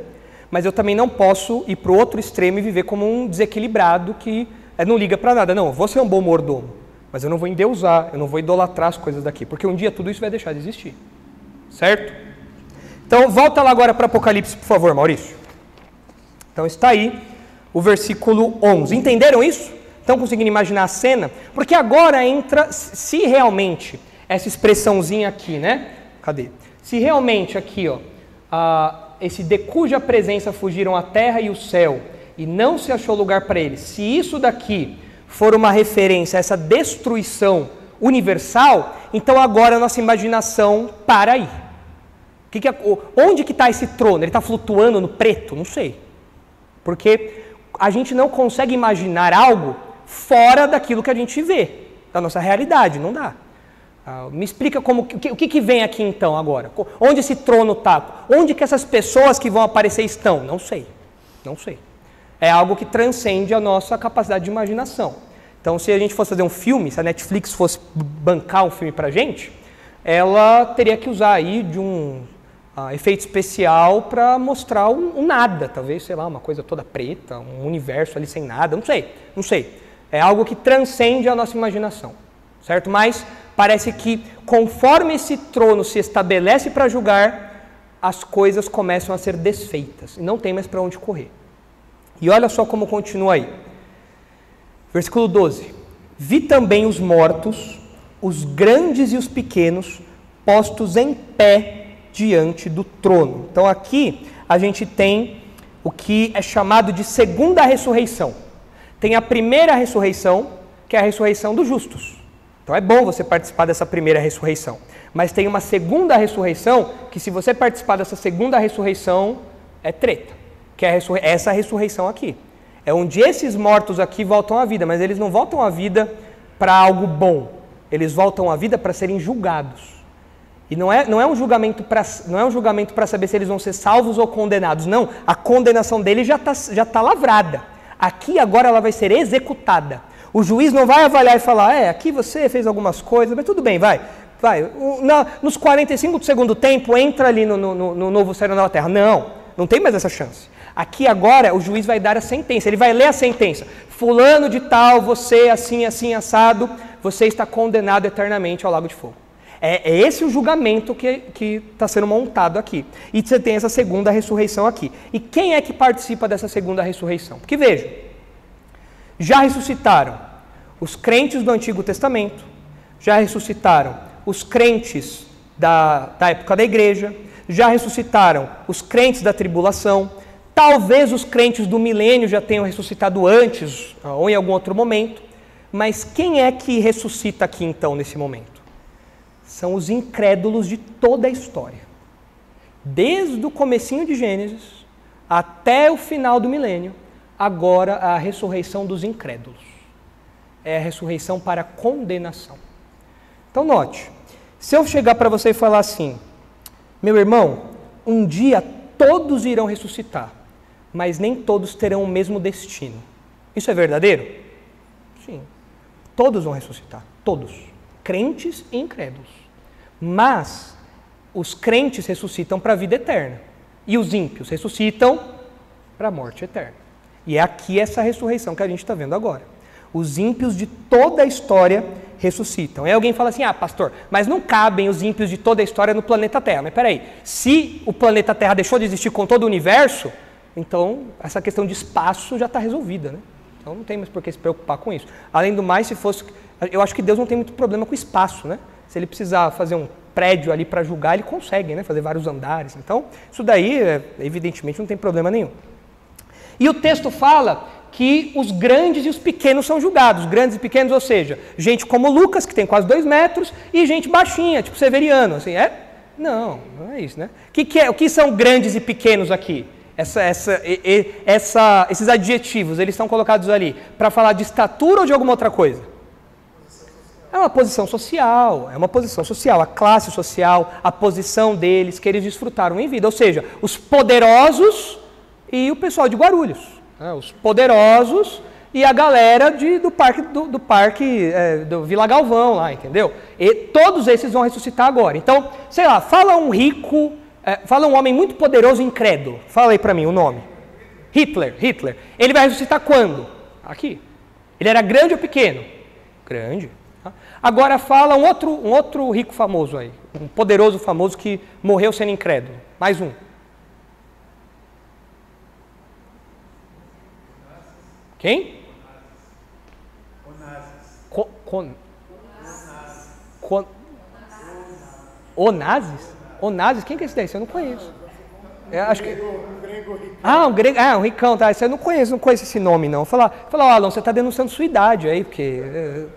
mas eu também não posso ir para o outro extremo e viver como um desequilibrado que não liga para nada. Não, eu vou ser um bom mordomo, mas eu não vou endeusar, eu não vou idolatrar as coisas daqui, porque um dia tudo isso vai deixar de existir. Certo? Então volta lá agora para Apocalipse, por favor, Maurício. Então está aí o versículo 11. Entenderam isso? Estão conseguindo imaginar a cena? Porque agora entra, se realmente, essa expressãozinha aqui, né? Cadê? Se realmente aqui, ó, esse de cuja presença fugiram a terra e o céu, e não se achou lugar para eles, se isso daqui for uma referência a essa destruição universal, então agora a nossa imaginação para aí. Onde que está esse trono? Ele está flutuando no preto? Não sei. Porque a gente não consegue imaginar algo fora daquilo que a gente vê, da nossa realidade, não dá. Me explica o que vem aqui então agora? Onde esse trono está? Onde que essas pessoas que vão aparecer estão? Não sei, não sei. É algo que transcende a nossa capacidade de imaginação. Então, se a gente fosse fazer um filme, se a Netflix fosse bancar um filme pra gente, ela teria que usar aí de um efeito especial para mostrar um nada, talvez, sei lá, uma coisa toda preta, um universo ali sem nada, não sei. É algo que transcende a nossa imaginação, certo? Mas parece que conforme esse trono se estabelece para julgar, as coisas começam a ser desfeitas e não tem mais para onde correr. E olha só como continua aí. Versículo 12. Vi também os mortos, os grandes e os pequenos, postos em pé diante do trono. Então aqui a gente tem o que é chamado de segunda ressurreição. Tem a primeira ressurreição, que é a ressurreição dos justos. Então é bom você participar dessa primeira ressurreição. Mas tem uma segunda ressurreição, que se você participar dessa segunda ressurreição, é treta. Que é essa ressurreição aqui. É onde esses mortos aqui voltam à vida, mas eles não voltam à vida para algo bom. Eles voltam à vida para serem julgados. E não é um julgamento para saber se eles vão ser salvos ou condenados. Não, a condenação deles já tá lavrada. Aqui agora ela vai ser executada. O juiz não vai avaliar e falar, aqui você fez algumas coisas, mas tudo bem, vai. Nos 45 do segundo tempo, entra ali no novo céu e nova terra. Não tem mais essa chance. Aqui agora o juiz vai dar a sentença, ele vai ler a sentença. Fulano de tal, você assim, assim, assado, você está condenado eternamente ao lago de fogo. É esse o julgamento que está sendo montado aqui. E você tem essa segunda ressurreição aqui. E quem é que participa dessa segunda ressurreição? Porque veja, já ressuscitaram os crentes do Antigo Testamento, já ressuscitaram os crentes da época da igreja, já ressuscitaram os crentes da tribulação, talvez os crentes do milênio já tenham ressuscitado antes ou em algum outro momento, mas quem é que ressuscita aqui então nesse momento? São os incrédulos de toda a história. Desde o comecinho de Gênesis até o final do milênio, agora a ressurreição dos incrédulos. É a ressurreição para condenação. Então note, se eu chegar para você e falar assim, meu irmão, um dia todos irão ressuscitar, mas nem todos terão o mesmo destino. Isso é verdadeiro? Sim. Todos vão ressuscitar, todos. Crentes e incrédulos. Mas os crentes ressuscitam para a vida eterna. E os ímpios ressuscitam para a morte eterna. E é aqui essa ressurreição que a gente está vendo agora. Os ímpios de toda a história ressuscitam. Aí alguém fala assim, pastor, mas não cabem os ímpios de toda a história no planeta Terra. Mas peraí, se o planeta Terra deixou de existir com todo o universo, então essa questão de espaço já está resolvida, né? Então não tem mais por que se preocupar com isso. Além do mais, se fosse... Eu acho que Deus não tem muito problema com espaço, né? Se ele precisar fazer um prédio ali para julgar, ele consegue, né? Fazer vários andares. Então, isso daí, evidentemente, não tem problema nenhum. E o texto fala que os grandes e os pequenos são julgados. Grandes e pequenos, ou seja, gente como Lucas, que tem quase 2 metros, e gente baixinha, tipo Severiano. Assim, Não é isso, né? O que são grandes e pequenos aqui? Esses adjetivos, eles são colocados ali para falar de estatura ou de alguma outra coisa? É uma posição social, a classe social, a posição deles, que eles desfrutaram em vida. Ou seja, os poderosos e o pessoal de Guarulhos. Os poderosos e a galera do parque do Vila Galvão lá, entendeu? E todos esses vão ressuscitar agora. Então, sei lá, fala um rico, fala um homem muito poderoso incrédulo. Fala aí para mim o nome. Hitler. Ele vai ressuscitar quando? Aqui. Ele era grande ou pequeno? Grande. Agora fala um outro rico famoso aí, um poderoso famoso que morreu sendo incrédulo. Mais um. Quem? Onazes? Onazes? Quem que é esse daí? Isso eu não conheço. Acho que... um grego. Um ricão, tá? Isso eu não conheço esse nome, não. Fala, Alan, você está denunciando sua idade aí, porque...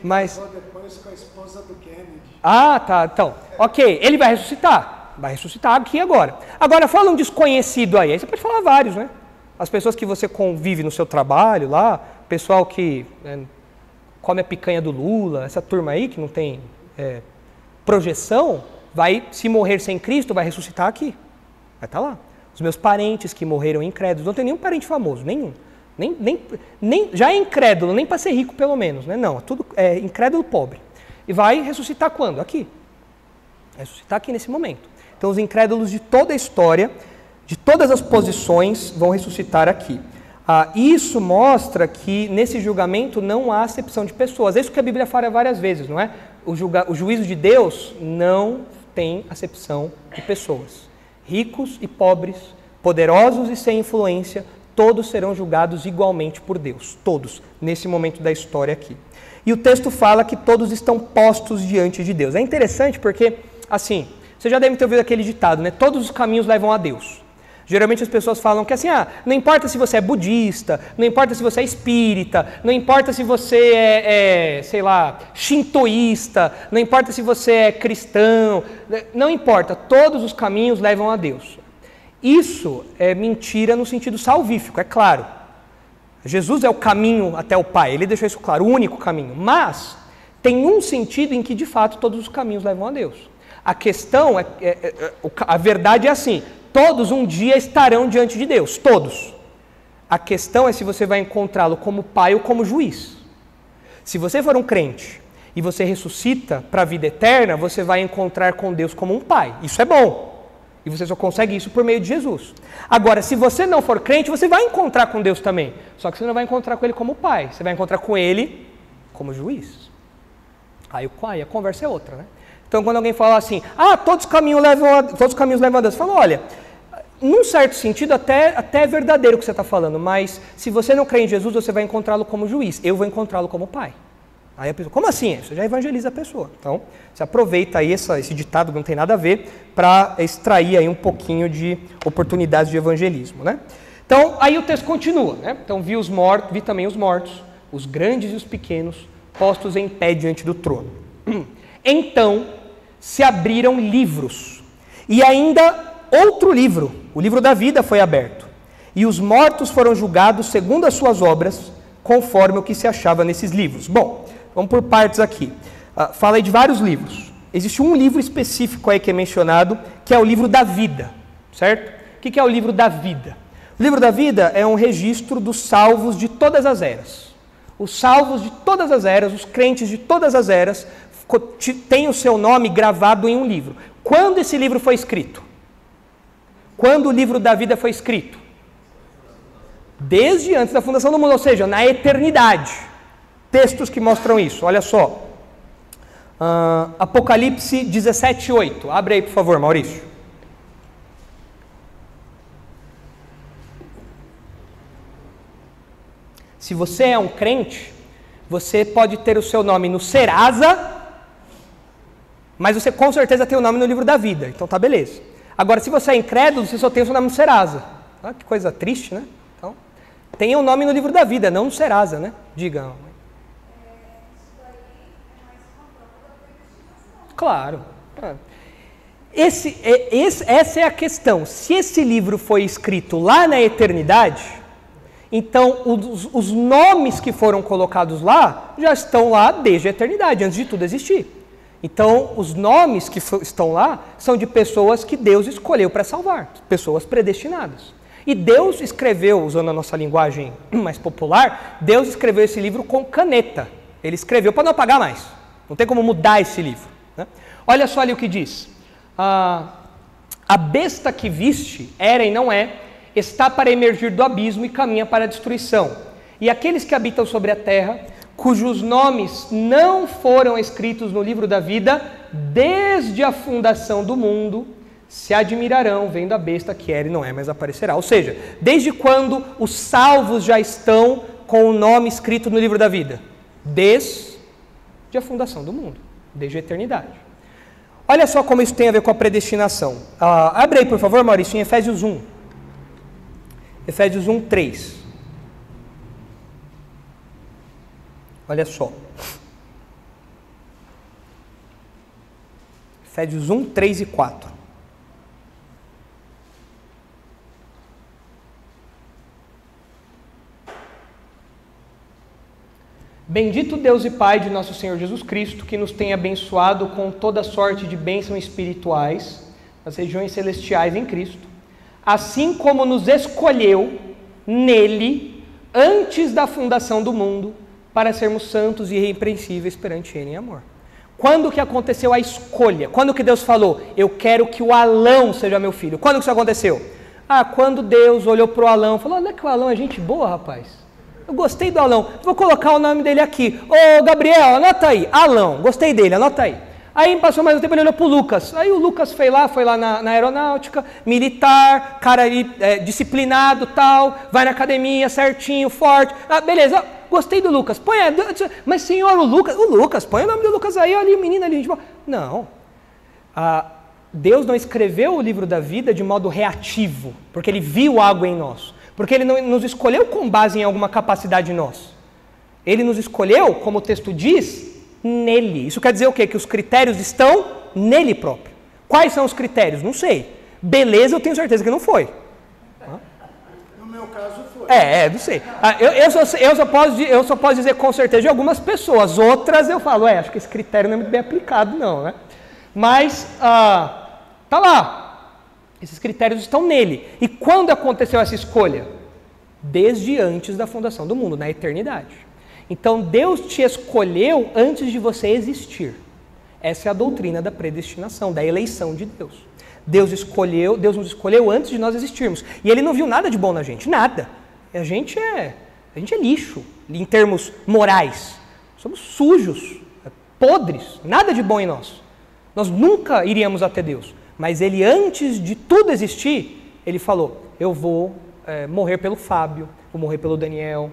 Mas... depois com a esposa do Kennedy. Tá. Então, ok. Ele vai ressuscitar. Vai ressuscitar aqui agora. Agora, fala um desconhecido aí. Aí você pode falar vários, né? As pessoas que você convive no seu trabalho lá, pessoal que come a picanha do Lula, essa turma aí que não tem projeção, vai, se morrer sem Cristo, vai ressuscitar aqui. Vai estar lá. Os meus parentes que morreram incrédulos, não tem nenhum parente famoso, nenhum. Nem, já é incrédulo, nem para ser rico pelo menos, né? Não, tudo é incrédulo pobre. E vai ressuscitar quando? Aqui. Ressuscitar aqui nesse momento. Então os incrédulos de toda a história, de todas as posições, vão ressuscitar aqui. Isso mostra que nesse julgamento não há acepção de pessoas. É isso que a Bíblia fala várias vezes, não é? O juízo de Deus não tem acepção de pessoas. Ricos e pobres, poderosos e sem influência, todos serão julgados igualmente por Deus. Todos, nesse momento da história aqui. E o texto fala que todos estão postos diante de Deus. É interessante porque, assim, você já deve ter ouvido aquele ditado, né? Todos os caminhos levam a Deus. Geralmente as pessoas falam que assim, não importa se você é budista, não importa se você é espírita, não importa se você é sei lá, shintoísta, não importa se você é cristão, não importa, todos os caminhos levam a Deus. Isso é mentira no sentido salvífico, é claro. Jesus é o caminho até o Pai, ele deixou isso claro, o único caminho. Mas tem um sentido em que de fato todos os caminhos levam a Deus. A questão, a verdade é assim, todos um dia estarão diante de Deus, todos. A questão é se você vai encontrá-lo como pai ou como juiz. Se você for um crente e você ressuscita para a vida eterna, você vai encontrar com Deus como um pai. Isso é bom. E você só consegue isso por meio de Jesus. Agora, se você não for crente, você vai encontrar com Deus também. Só que você não vai encontrar com Ele como pai. Você vai encontrar com Ele como juiz. Aí a conversa é outra, né? Então, quando alguém fala assim, todos os caminhos levam a Deus, fala, olha, num certo sentido até é verdadeiro o que você está falando, mas se você não crê em Jesus, você vai encontrá-lo como juiz, eu vou encontrá-lo como pai. Aí a pessoa, como assim? Você já evangeliza a pessoa. Então, você aproveita aí esse ditado que não tem nada a ver para extrair aí um pouquinho de oportunidades de evangelismo, né? Então, aí o texto continua, né? Então, vi também os mortos, os grandes e os pequenos, postos em pé diante do trono. Então, se abriram livros, e ainda outro livro, o livro da vida foi aberto, e os mortos foram julgados segundo as suas obras, conforme o que se achava nesses livros. Bom, vamos por partes aqui. Fala aí de vários livros. Existe um livro específico aí que é mencionado, que é o livro da vida, certo? O que é o livro da vida? O livro da vida é um registro dos salvos de todas as eras. Os salvos de todas as eras, os crentes de todas as eras, têm o seu nome gravado em um livro. Quando esse livro foi escrito? Quando o livro da vida foi escrito? Desde antes da fundação do mundo, ou seja, na eternidade. Textos que mostram isso, olha só. Apocalipse 17:8. Abre aí, por favor, Maurício. Se você é um crente, você pode ter o seu nome no Serasa, mas você com certeza tem o nome no livro da vida, então tá beleza. Agora, se você é incrédulo, você só tem o seu nome no Serasa. Que coisa triste, né? Então, tenha o nome no livro da vida, não no Serasa, né? Diga. Claro. Essa é a questão. Se esse livro foi escrito lá na eternidade, então os nomes que foram colocados lá já estão lá desde a eternidade, antes de tudo existir. Então, os nomes que estão lá são de pessoas que Deus escolheu para salvar, pessoas predestinadas. E Deus escreveu, usando a nossa linguagem mais popular, Deus escreveu esse livro com caneta. Ele escreveu para não apagar mais. Não tem como mudar esse livro, né? Olha só ali o que diz. A besta que viste, era e não é, está para emergir do abismo e caminha para a destruição. E aqueles que habitam sobre a terra, cujos nomes não foram escritos no livro da vida, desde a fundação do mundo, se admirarão vendo a besta que era e não é, mas aparecerá. Ou seja, desde quando os salvos já estão com o nome escrito no livro da vida? Desde a fundação do mundo, desde a eternidade. Olha só como isso tem a ver com a predestinação. Abre aí, por favor, Maurício, em Efésios 1. Efésios 1, 3. Olha só. Efésios 1, 3 e 4. Bendito Deus e Pai de nosso Senhor Jesus Cristo, que nos tem abençoado com toda sorte de bênçãos espirituais nas regiões celestiais em Cristo, assim como nos escolheu nele antes da fundação do mundo, para sermos santos e irrepreensíveis perante Ele em amor. Quando que aconteceu a escolha? Quando que Deus falou, eu quero que o Alão seja meu filho? Quando que isso aconteceu? Quando Deus olhou para o Alão e falou, olha que o Alão é gente boa, rapaz. Eu gostei do Alão, vou colocar o nome dele aqui. Ô Gabriel, anota aí, Alão, gostei dele, anota aí. Aí passou mais um tempo, ele olhou para o Lucas. Aí o Lucas foi lá na aeronáutica, militar, cara aí, disciplinado, tal, vai na academia, certinho, forte. Beleza, gostei do Lucas. Põe, mas senhor, o Lucas, põe o nome do Lucas aí, ali, menina ali. Não. Deus não escreveu o livro da vida de modo reativo, porque Ele viu algo em nós. Porque Ele não nos escolheu com base em alguma capacidade nossa. Ele nos escolheu, como o texto diz, nele. Isso quer dizer o quê? Que os critérios estão nele próprio. Quais são os critérios? Não sei. Beleza, eu tenho certeza que não foi. No meu caso foi. Não sei. Eu só posso dizer com certeza de algumas pessoas. Outras eu falo, acho que esse critério não é muito bem aplicado não, né? Mas, tá lá. Esses critérios estão nele. E quando aconteceu essa escolha? Desde antes da fundação do mundo, na eternidade. Então, Deus te escolheu antes de você existir. Essa é a doutrina da predestinação, da eleição de Deus. Deus nos escolheu antes de nós existirmos. E Ele não viu nada de bom na gente, nada. A gente é lixo, em termos morais. Somos sujos, podres, nada de bom em nós. Nós nunca iríamos até Deus. Mas Ele, antes de tudo existir, Ele falou, eu vou morrer pelo Fábio, vou morrer pelo Daniel,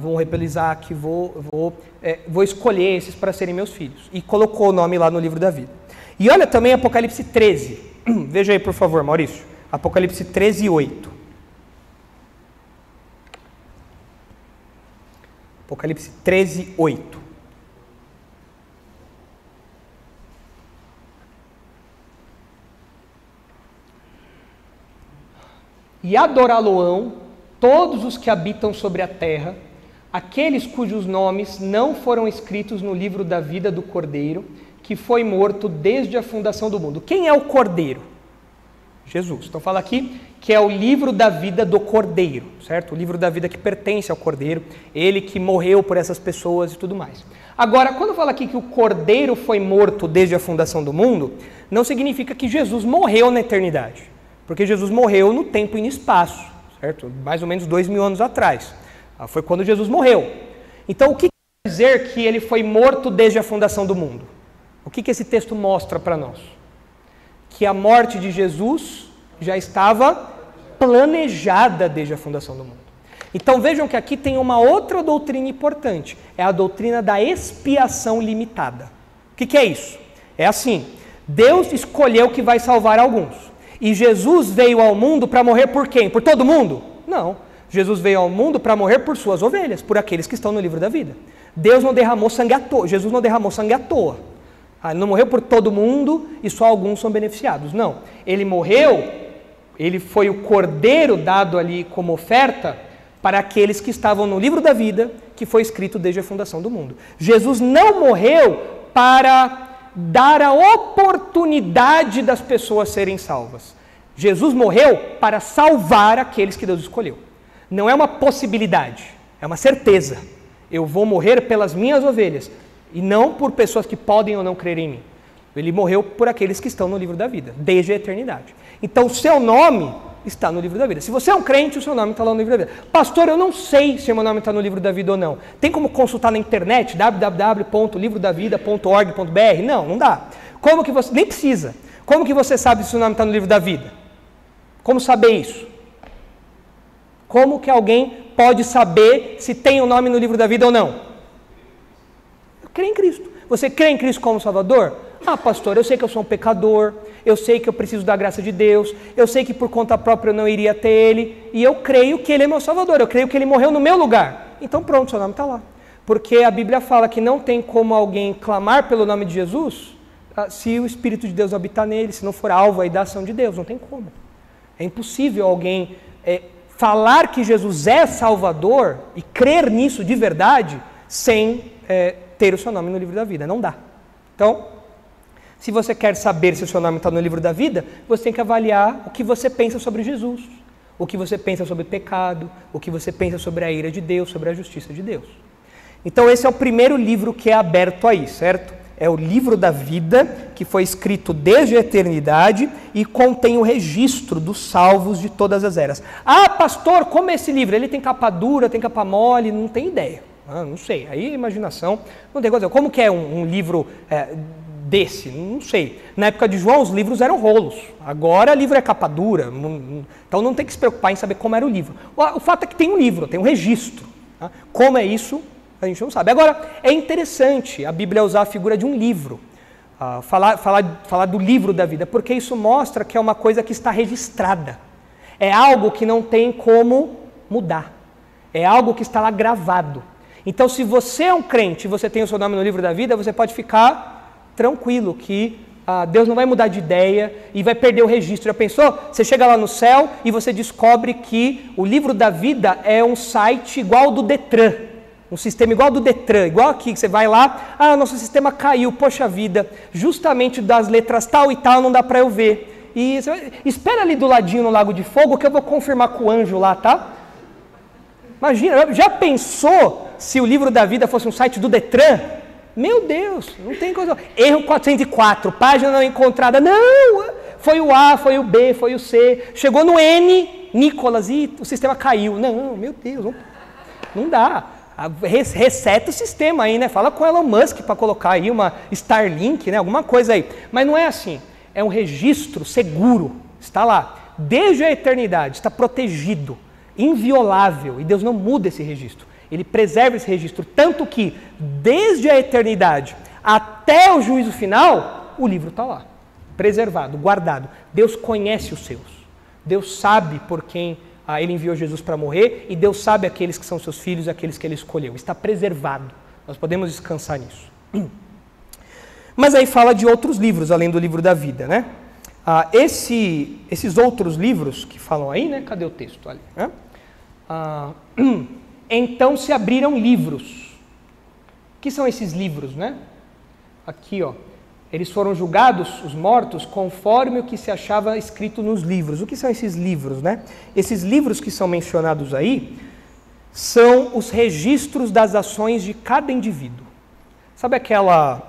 vou morrer pelo Isaac, vou escolher esses para serem meus filhos. E colocou o nome lá no livro da vida. E olha também Apocalipse 13. Veja aí, por favor, Maurício. Apocalipse 13, 8. Apocalipse 13, 8. E adorá-lo-ão todos os que habitam sobre a terra, aqueles cujos nomes não foram escritos no livro da vida do Cordeiro, que foi morto desde a fundação do mundo. Quem é o Cordeiro? Jesus. Então fala aqui que é o livro da vida do Cordeiro, certo? O livro da vida que pertence ao Cordeiro, ele que morreu por essas pessoas e tudo mais. Agora, quando fala aqui que o Cordeiro foi morto desde a fundação do mundo, não significa que Jesus morreu na eternidade. Porque Jesus morreu no tempo e no espaço, certo? Mais ou menos 2000 anos atrás. Foi quando Jesus morreu. Então, o que quer dizer que ele foi morto desde a fundação do mundo? O que esse texto mostra para nós? Que a morte de Jesus já estava planejada desde a fundação do mundo. Então, vejam que aqui tem uma outra doutrina importante. É a doutrina da expiação limitada. O que é isso? É assim, Deus escolheu que vai salvar alguns. E Jesus veio ao mundo para morrer por quem? Por todo mundo? Não. Jesus veio ao mundo para morrer por suas ovelhas, por aqueles que estão no livro da vida. Deus não derramou sangue à toa. Jesus não derramou sangue à toa. Ele não morreu por todo mundo e só alguns são beneficiados. Não. Ele morreu, ele foi o cordeiro dado ali como oferta para aqueles que estavam no livro da vida, que foi escrito desde a fundação do mundo. Jesus não morreu para dar a oportunidade das pessoas serem salvas. Jesus morreu para salvar aqueles que Deus escolheu. Não é uma possibilidade, é uma certeza. Eu vou morrer pelas minhas ovelhas e não por pessoas que podem ou não crer em mim. Ele morreu por aqueles que estão no livro da vida, desde a eternidade. Então, o seu nome está no livro da vida. Se você é um crente, o seu nome está lá no livro da vida. Pastor, eu não sei se o meu nome está no livro da vida ou não. Tem como consultar na internet, www.livrodavida.org.br? Não dá. Como que você... Nem precisa. Como que você sabe se o seu nome está no livro da vida? Como saber isso? Como que alguém pode saber se tem o nome no livro da vida ou não? Crê em Cristo. Você crê em Cristo como Salvador? Ah, pastor, eu sei que eu sou um pecador, eu sei que eu preciso da graça de Deus, eu sei que por conta própria eu não iria até Ele, e eu creio que Ele é meu Salvador, eu creio que Ele morreu no meu lugar. Então pronto, seu nome está lá. Porque a Bíblia fala que não tem como alguém clamar pelo nome de Jesus se o Espírito de Deus habitar nele, se não for alvo aí da ação de Deus, não tem como. É impossível alguém falar que Jesus é Salvador e crer nisso de verdade sem ter o seu nome no livro da vida. Não dá. Então, se você quer saber se o seu nome está no livro da vida, você tem que avaliar o que você pensa sobre Jesus, o que você pensa sobre pecado, o que você pensa sobre a ira de Deus, sobre a justiça de Deus. Então esse é o primeiro livro que é aberto aí, certo? É o livro da vida, que foi escrito desde a eternidade e contém o registro dos salvos de todas as eras. Ah, pastor, como é esse livro? Ele tem capa dura, tem capa mole? Não tem ideia. Não sei, aí a imaginação não tem coisa. Como que é um livro desse? Não sei. Na época de João, os livros eram rolos. Agora, o livro é capa dura. Então, não tem que se preocupar em saber como era o livro. O fato é que tem um livro, tem um registro. Tá? Como é isso, a gente não sabe. Agora, é interessante a Bíblia usar a figura de um livro. Falar do livro da vida, porque isso mostra que é uma coisa que está registrada. É algo que não tem como mudar. É algo que está lá gravado. Então, se você é um crente e você tem o seu nome no livro da vida, você pode ficar tranquilo que Deus não vai mudar de ideia e vai perder o registro. Já pensou? Você chega lá no céu e você descobre que o livro da vida é um site igual ao do Detran, um sistema igual ao do Detran, igual aqui, que você vai lá, nosso sistema caiu, poxa vida, justamente das letras tal e tal não dá para eu ver. E você vai, espera ali do ladinho no Lago de Fogo que eu vou confirmar com o anjo lá, tá? Imagina, já pensou se o livro da vida fosse um site do Detran? Meu Deus, não tem coisa. Erro 404, página não encontrada. Não, foi o A, foi o B, foi o C. Chegou no N, Nicolas, e o sistema caiu. Não, meu Deus, não dá. Reseta o sistema aí, né? Fala com Elon Musk para colocar aí uma Starlink, né? Alguma coisa aí. Mas não é assim. É um registro seguro. Está lá. Desde a eternidade, está protegido, inviolável. E Deus não muda esse registro. Ele preserva esse registro, tanto que, desde a eternidade até o juízo final, o livro está lá, preservado, guardado. Deus conhece os seus. Deus sabe por quem Ele enviou Jesus para morrer e Deus sabe aqueles que são seus filhos, aqueles que Ele escolheu. Está preservado. Nós podemos descansar nisso. Mas aí fala de outros livros, além do livro da vida, né? Esses outros livros que falam aí, né? Cadê o texto ali? Então se abriram livros. O que são esses livros, né? Aqui, ó. Eles foram julgados, os mortos, conforme o que se achava escrito nos livros. O que são esses livros, né? Esses livros que são mencionados aí são os registros das ações de cada indivíduo. Sabe aquela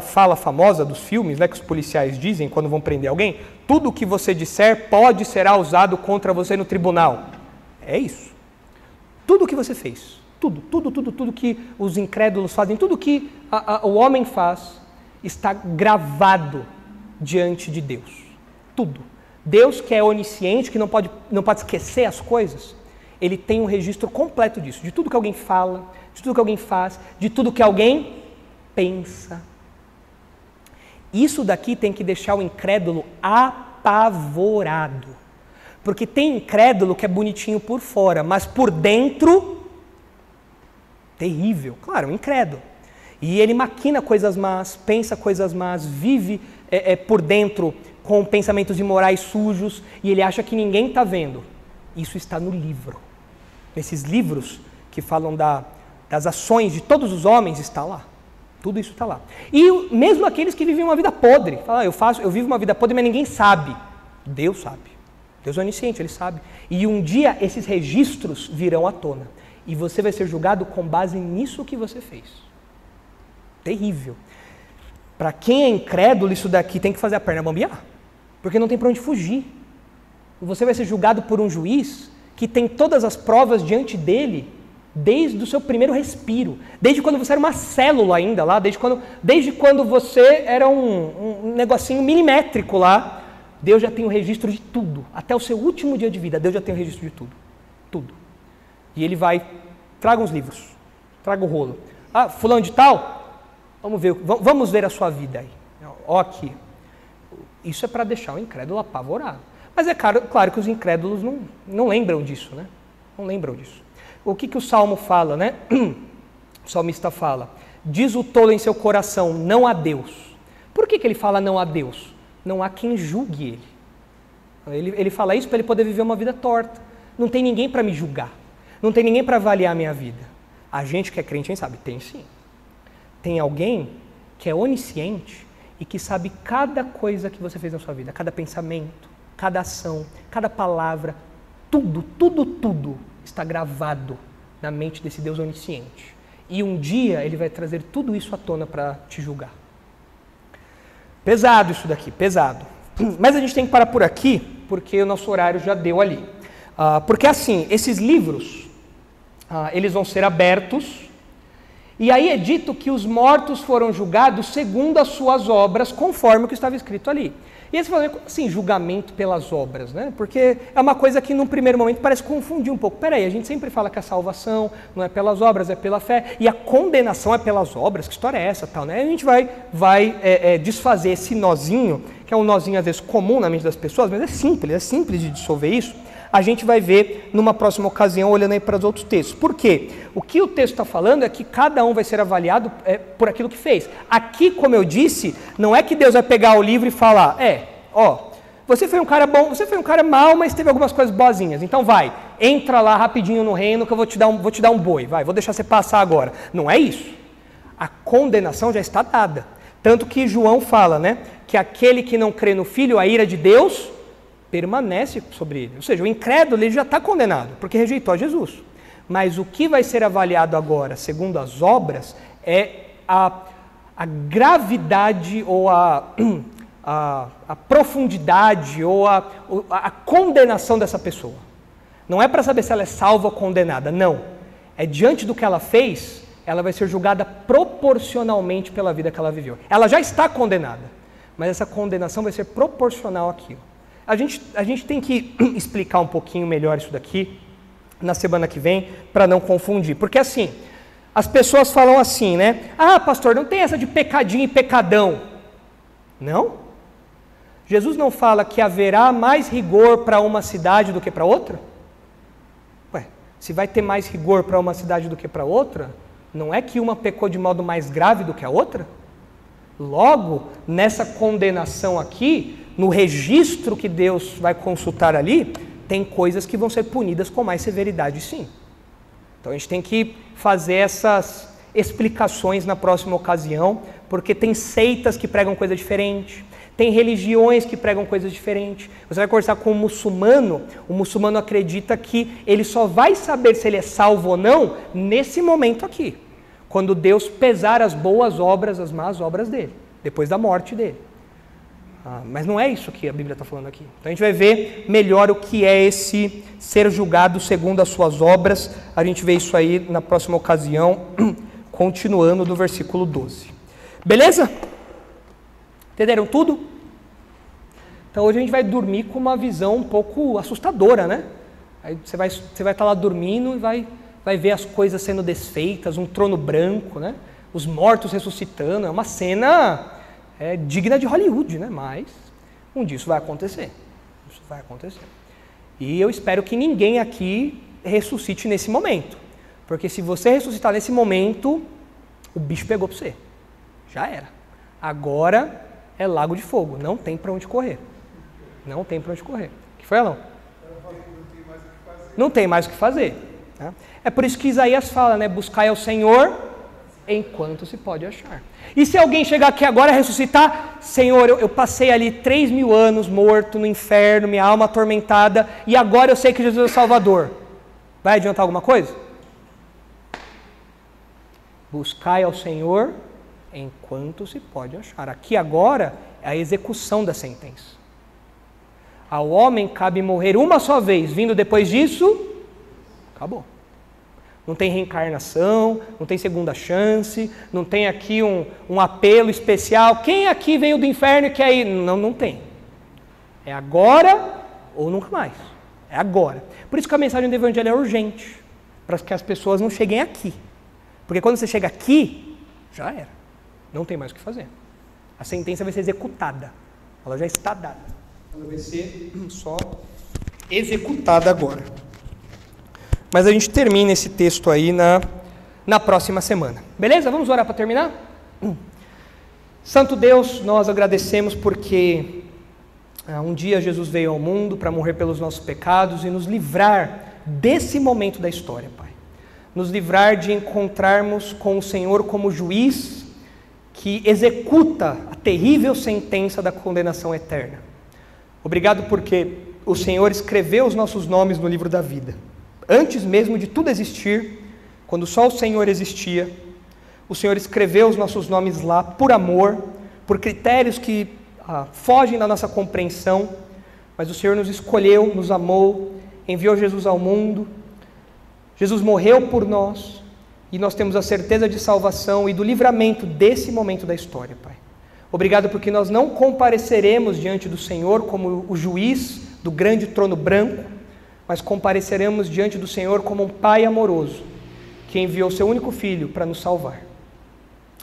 fala famosa dos filmes, né, que os policiais dizem quando vão prender alguém? Tudo o que você disser pode ser usado contra você no tribunal. É isso. Tudo o que você fez, tudo que os incrédulos fazem, tudo que o homem faz, está gravado diante de Deus. Tudo. Deus, que é onisciente, que não pode esquecer as coisas, Ele tem um registro completo disso, de tudo que alguém fala, de tudo que alguém faz, de tudo que alguém pensa. Isso daqui tem que deixar o incrédulo apavorado. Porque tem incrédulo que é bonitinho por fora, mas por dentro, terrível. Claro, um incrédulo. E ele maquina coisas más, pensa coisas más, vive por dentro com pensamentos imorais sujos, e ele acha que ninguém está vendo. Isso está no livro. Nesses livros que falam das ações de todos os homens, está lá. Tudo isso está lá. E mesmo aqueles que vivem uma vida podre. Falam, eu vivo uma vida podre, mas ninguém sabe. Deus sabe. Deus é onisciente, Ele sabe. E um dia esses registros virão à tona. E você vai ser julgado com base nisso que você fez. Terrível. Para quem é incrédulo, isso daqui tem que fazer a perna bambear. Porque não tem para onde fugir. Você vai ser julgado por um juiz que tem todas as provas diante dele desde o seu primeiro respiro. Desde quando você era uma célula ainda lá, desde quando você era um negocinho milimétrico lá, Deus já tem o registro de tudo. Até o seu último dia de vida, Deus já tem o registro de tudo. Tudo. E Ele vai, traga uns livros, traga o rolo. Ah, fulano de tal, vamos ver a sua vida aí. Ó aqui. Isso é para deixar o incrédulo apavorado. Mas é claro que os incrédulos não lembram disso, né? Não lembram disso. O que o Salmo fala, né? O salmista fala, diz o tolo em seu coração, não há Deus. Por que ele fala não há Deus? Não há quem julgue ele. Ele fala isso para ele poder viver uma vida torta. Não tem ninguém para me julgar. Não tem ninguém para avaliar a minha vida. A gente que é crente, a gente sabe, tem sim. Tem alguém que é onisciente e que sabe cada coisa que você fez na sua vida, cada pensamento, cada ação, cada palavra, tudo está gravado na mente desse Deus onisciente. E um dia Ele vai trazer tudo isso à tona para te julgar. Pesado isso daqui, pesado. Mas a gente tem que parar por aqui, porque o nosso horário já deu ali. Porque assim, esses livros, eles vão ser abertos, e aí é dito que os mortos foram julgados segundo as suas obras, conforme o que estava escrito ali. E aí você fala, como assim, julgamento pelas obras, né? Porque é uma coisa que num primeiro momento parece confundir um pouco. Peraí, a gente sempre fala que a salvação não é pelas obras, é pela fé, e a condenação é pelas obras, que história é essa, tal, né? A gente vai desfazer esse nozinho, que é um nozinho às vezes comum na mente das pessoas, mas é simples de dissolver isso. A gente vai ver numa próxima ocasião, olhando aí para os outros textos. Por quê? O que o texto está falando é que cada um vai ser avaliado por aquilo que fez. Aqui, como eu disse, não é que Deus vai pegar o livro e falar, você foi um cara bom, você foi um cara mau, mas teve algumas coisas boazinhas. Então entra lá rapidinho no reino que eu vou te dar um boi, vou deixar você passar agora. Não é isso. A condenação já está dada. Tanto que João fala, né, que aquele que não crê no Filho, a ira de Deus permanece sobre ele. Ou seja, o incrédulo ele já está condenado, porque rejeitou a Jesus. Mas o que vai ser avaliado agora, segundo as obras, é a gravidade ou a profundidade ou a condenação dessa pessoa. Não é para saber se ela é salva ou condenada, não. É diante do que ela fez, ela vai ser julgada proporcionalmente pela vida que ela viveu. Ela já está condenada, mas essa condenação vai ser proporcional àquilo. A gente tem que explicar um pouquinho melhor isso daqui na semana que vem, para não confundir. Porque assim, as pessoas falam assim, né? Ah, pastor, não tem essa de pecadinho e pecadão. Não? Jesus não fala que haverá mais rigor para uma cidade do que para outra? Ué, se vai ter mais rigor para uma cidade do que para outra, não é que uma pecou de modo mais grave do que a outra? Logo, nessa condenação aqui, no registro que Deus vai consultar ali, tem coisas que vão ser punidas com mais severidade, sim. Então a gente tem que fazer essas explicações na próxima ocasião, porque tem seitas que pregam coisa diferente, tem religiões que pregam coisas diferentes. Você vai conversar com o muçulmano acredita que ele só vai saber se ele é salvo ou não nesse momento aqui, quando Deus pesar as boas obras, as más obras dele, depois da morte dele. Mas não é isso que a Bíblia está falando aqui. Então a gente vai ver melhor o que é esse ser julgado segundo as suas obras. A gente vê isso aí na próxima ocasião, continuando do versículo 12. Beleza? Entenderam tudo? Então hoje a gente vai dormir com uma visão um pouco assustadora, né? Aí você vai estar lá dormindo e vai ver as coisas sendo desfeitas, um trono branco, né? Os mortos ressuscitando. É uma cena digna de Hollywood, né? Mas um dia isso vai acontecer. Isso vai acontecer. E eu espero que ninguém aqui ressuscite nesse momento. Porque se você ressuscitar nesse momento, o bicho pegou para você. Já era. Agora é lago de fogo. Não tem para onde correr. Não tem para onde correr. O que foi, Alão? Não tem mais o que fazer. Né? É por isso que Isaías fala, né? Buscai ao Senhor enquanto se pode achar. E se alguém chegar aqui agora e ressuscitar Senhor, eu passei ali 3.000 anos morto no inferno, minha alma atormentada, e agora eu sei que Jesus é o Salvador. Vai adiantar alguma coisa? Buscai ao Senhor enquanto se pode achar. Aqui agora é a execução da sentença. Ao homem cabe morrer uma só vez, vindo depois disso, acabou. Não tem reencarnação, não tem segunda chance, não tem aqui um apelo especial. Quem aqui veio do inferno e quer ir? Não tem. É agora ou nunca mais. É agora. Por isso que a mensagem do Evangelho é urgente, para que as pessoas não cheguem aqui. Porque quando você chega aqui, já era. Não tem mais o que fazer. A sentença vai ser executada. Ela já está dada. Ela vai ser só executada agora. Mas a gente termina esse texto aí na próxima semana. Beleza? Vamos orar para terminar? Santo Deus, nós agradecemos porque um dia Jesus veio ao mundo para morrer pelos nossos pecados e nos livrar desse momento da história, Pai. Nos livrar de encontrarmos com o Senhor como juiz que executa a terrível sentença da condenação eterna. Obrigado porque o Senhor escreveu os nossos nomes no livro da vida. Antes mesmo de tudo existir, quando só o Senhor existia, o Senhor escreveu os nossos nomes lá por amor, por critérios que fogem da nossa compreensão, mas o Senhor nos escolheu, nos amou, enviou Jesus ao mundo, Jesus morreu por nós, e nós temos a certeza de salvação e do livramento desse momento da história, Pai. Obrigado porque nós não compareceremos diante do Senhor como o juiz do grande trono branco, mas compareceremos diante do Senhor como um Pai amoroso, que enviou seu único Filho para nos salvar.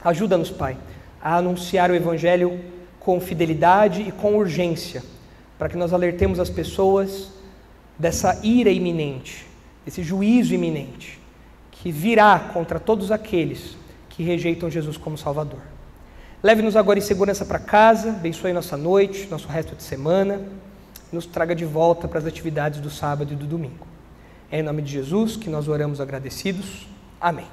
Ajuda-nos, Pai, a anunciar o Evangelho com fidelidade e com urgência, para que nós alertemos as pessoas dessa ira iminente, desse juízo iminente, que virá contra todos aqueles que rejeitam Jesus como Salvador. Leve-nos agora em segurança para casa, abençoe nossa noite, nosso resto de semana, nos traga de volta para as atividades do sábado e do domingo. É em nome de Jesus que nós oramos agradecidos. Amém.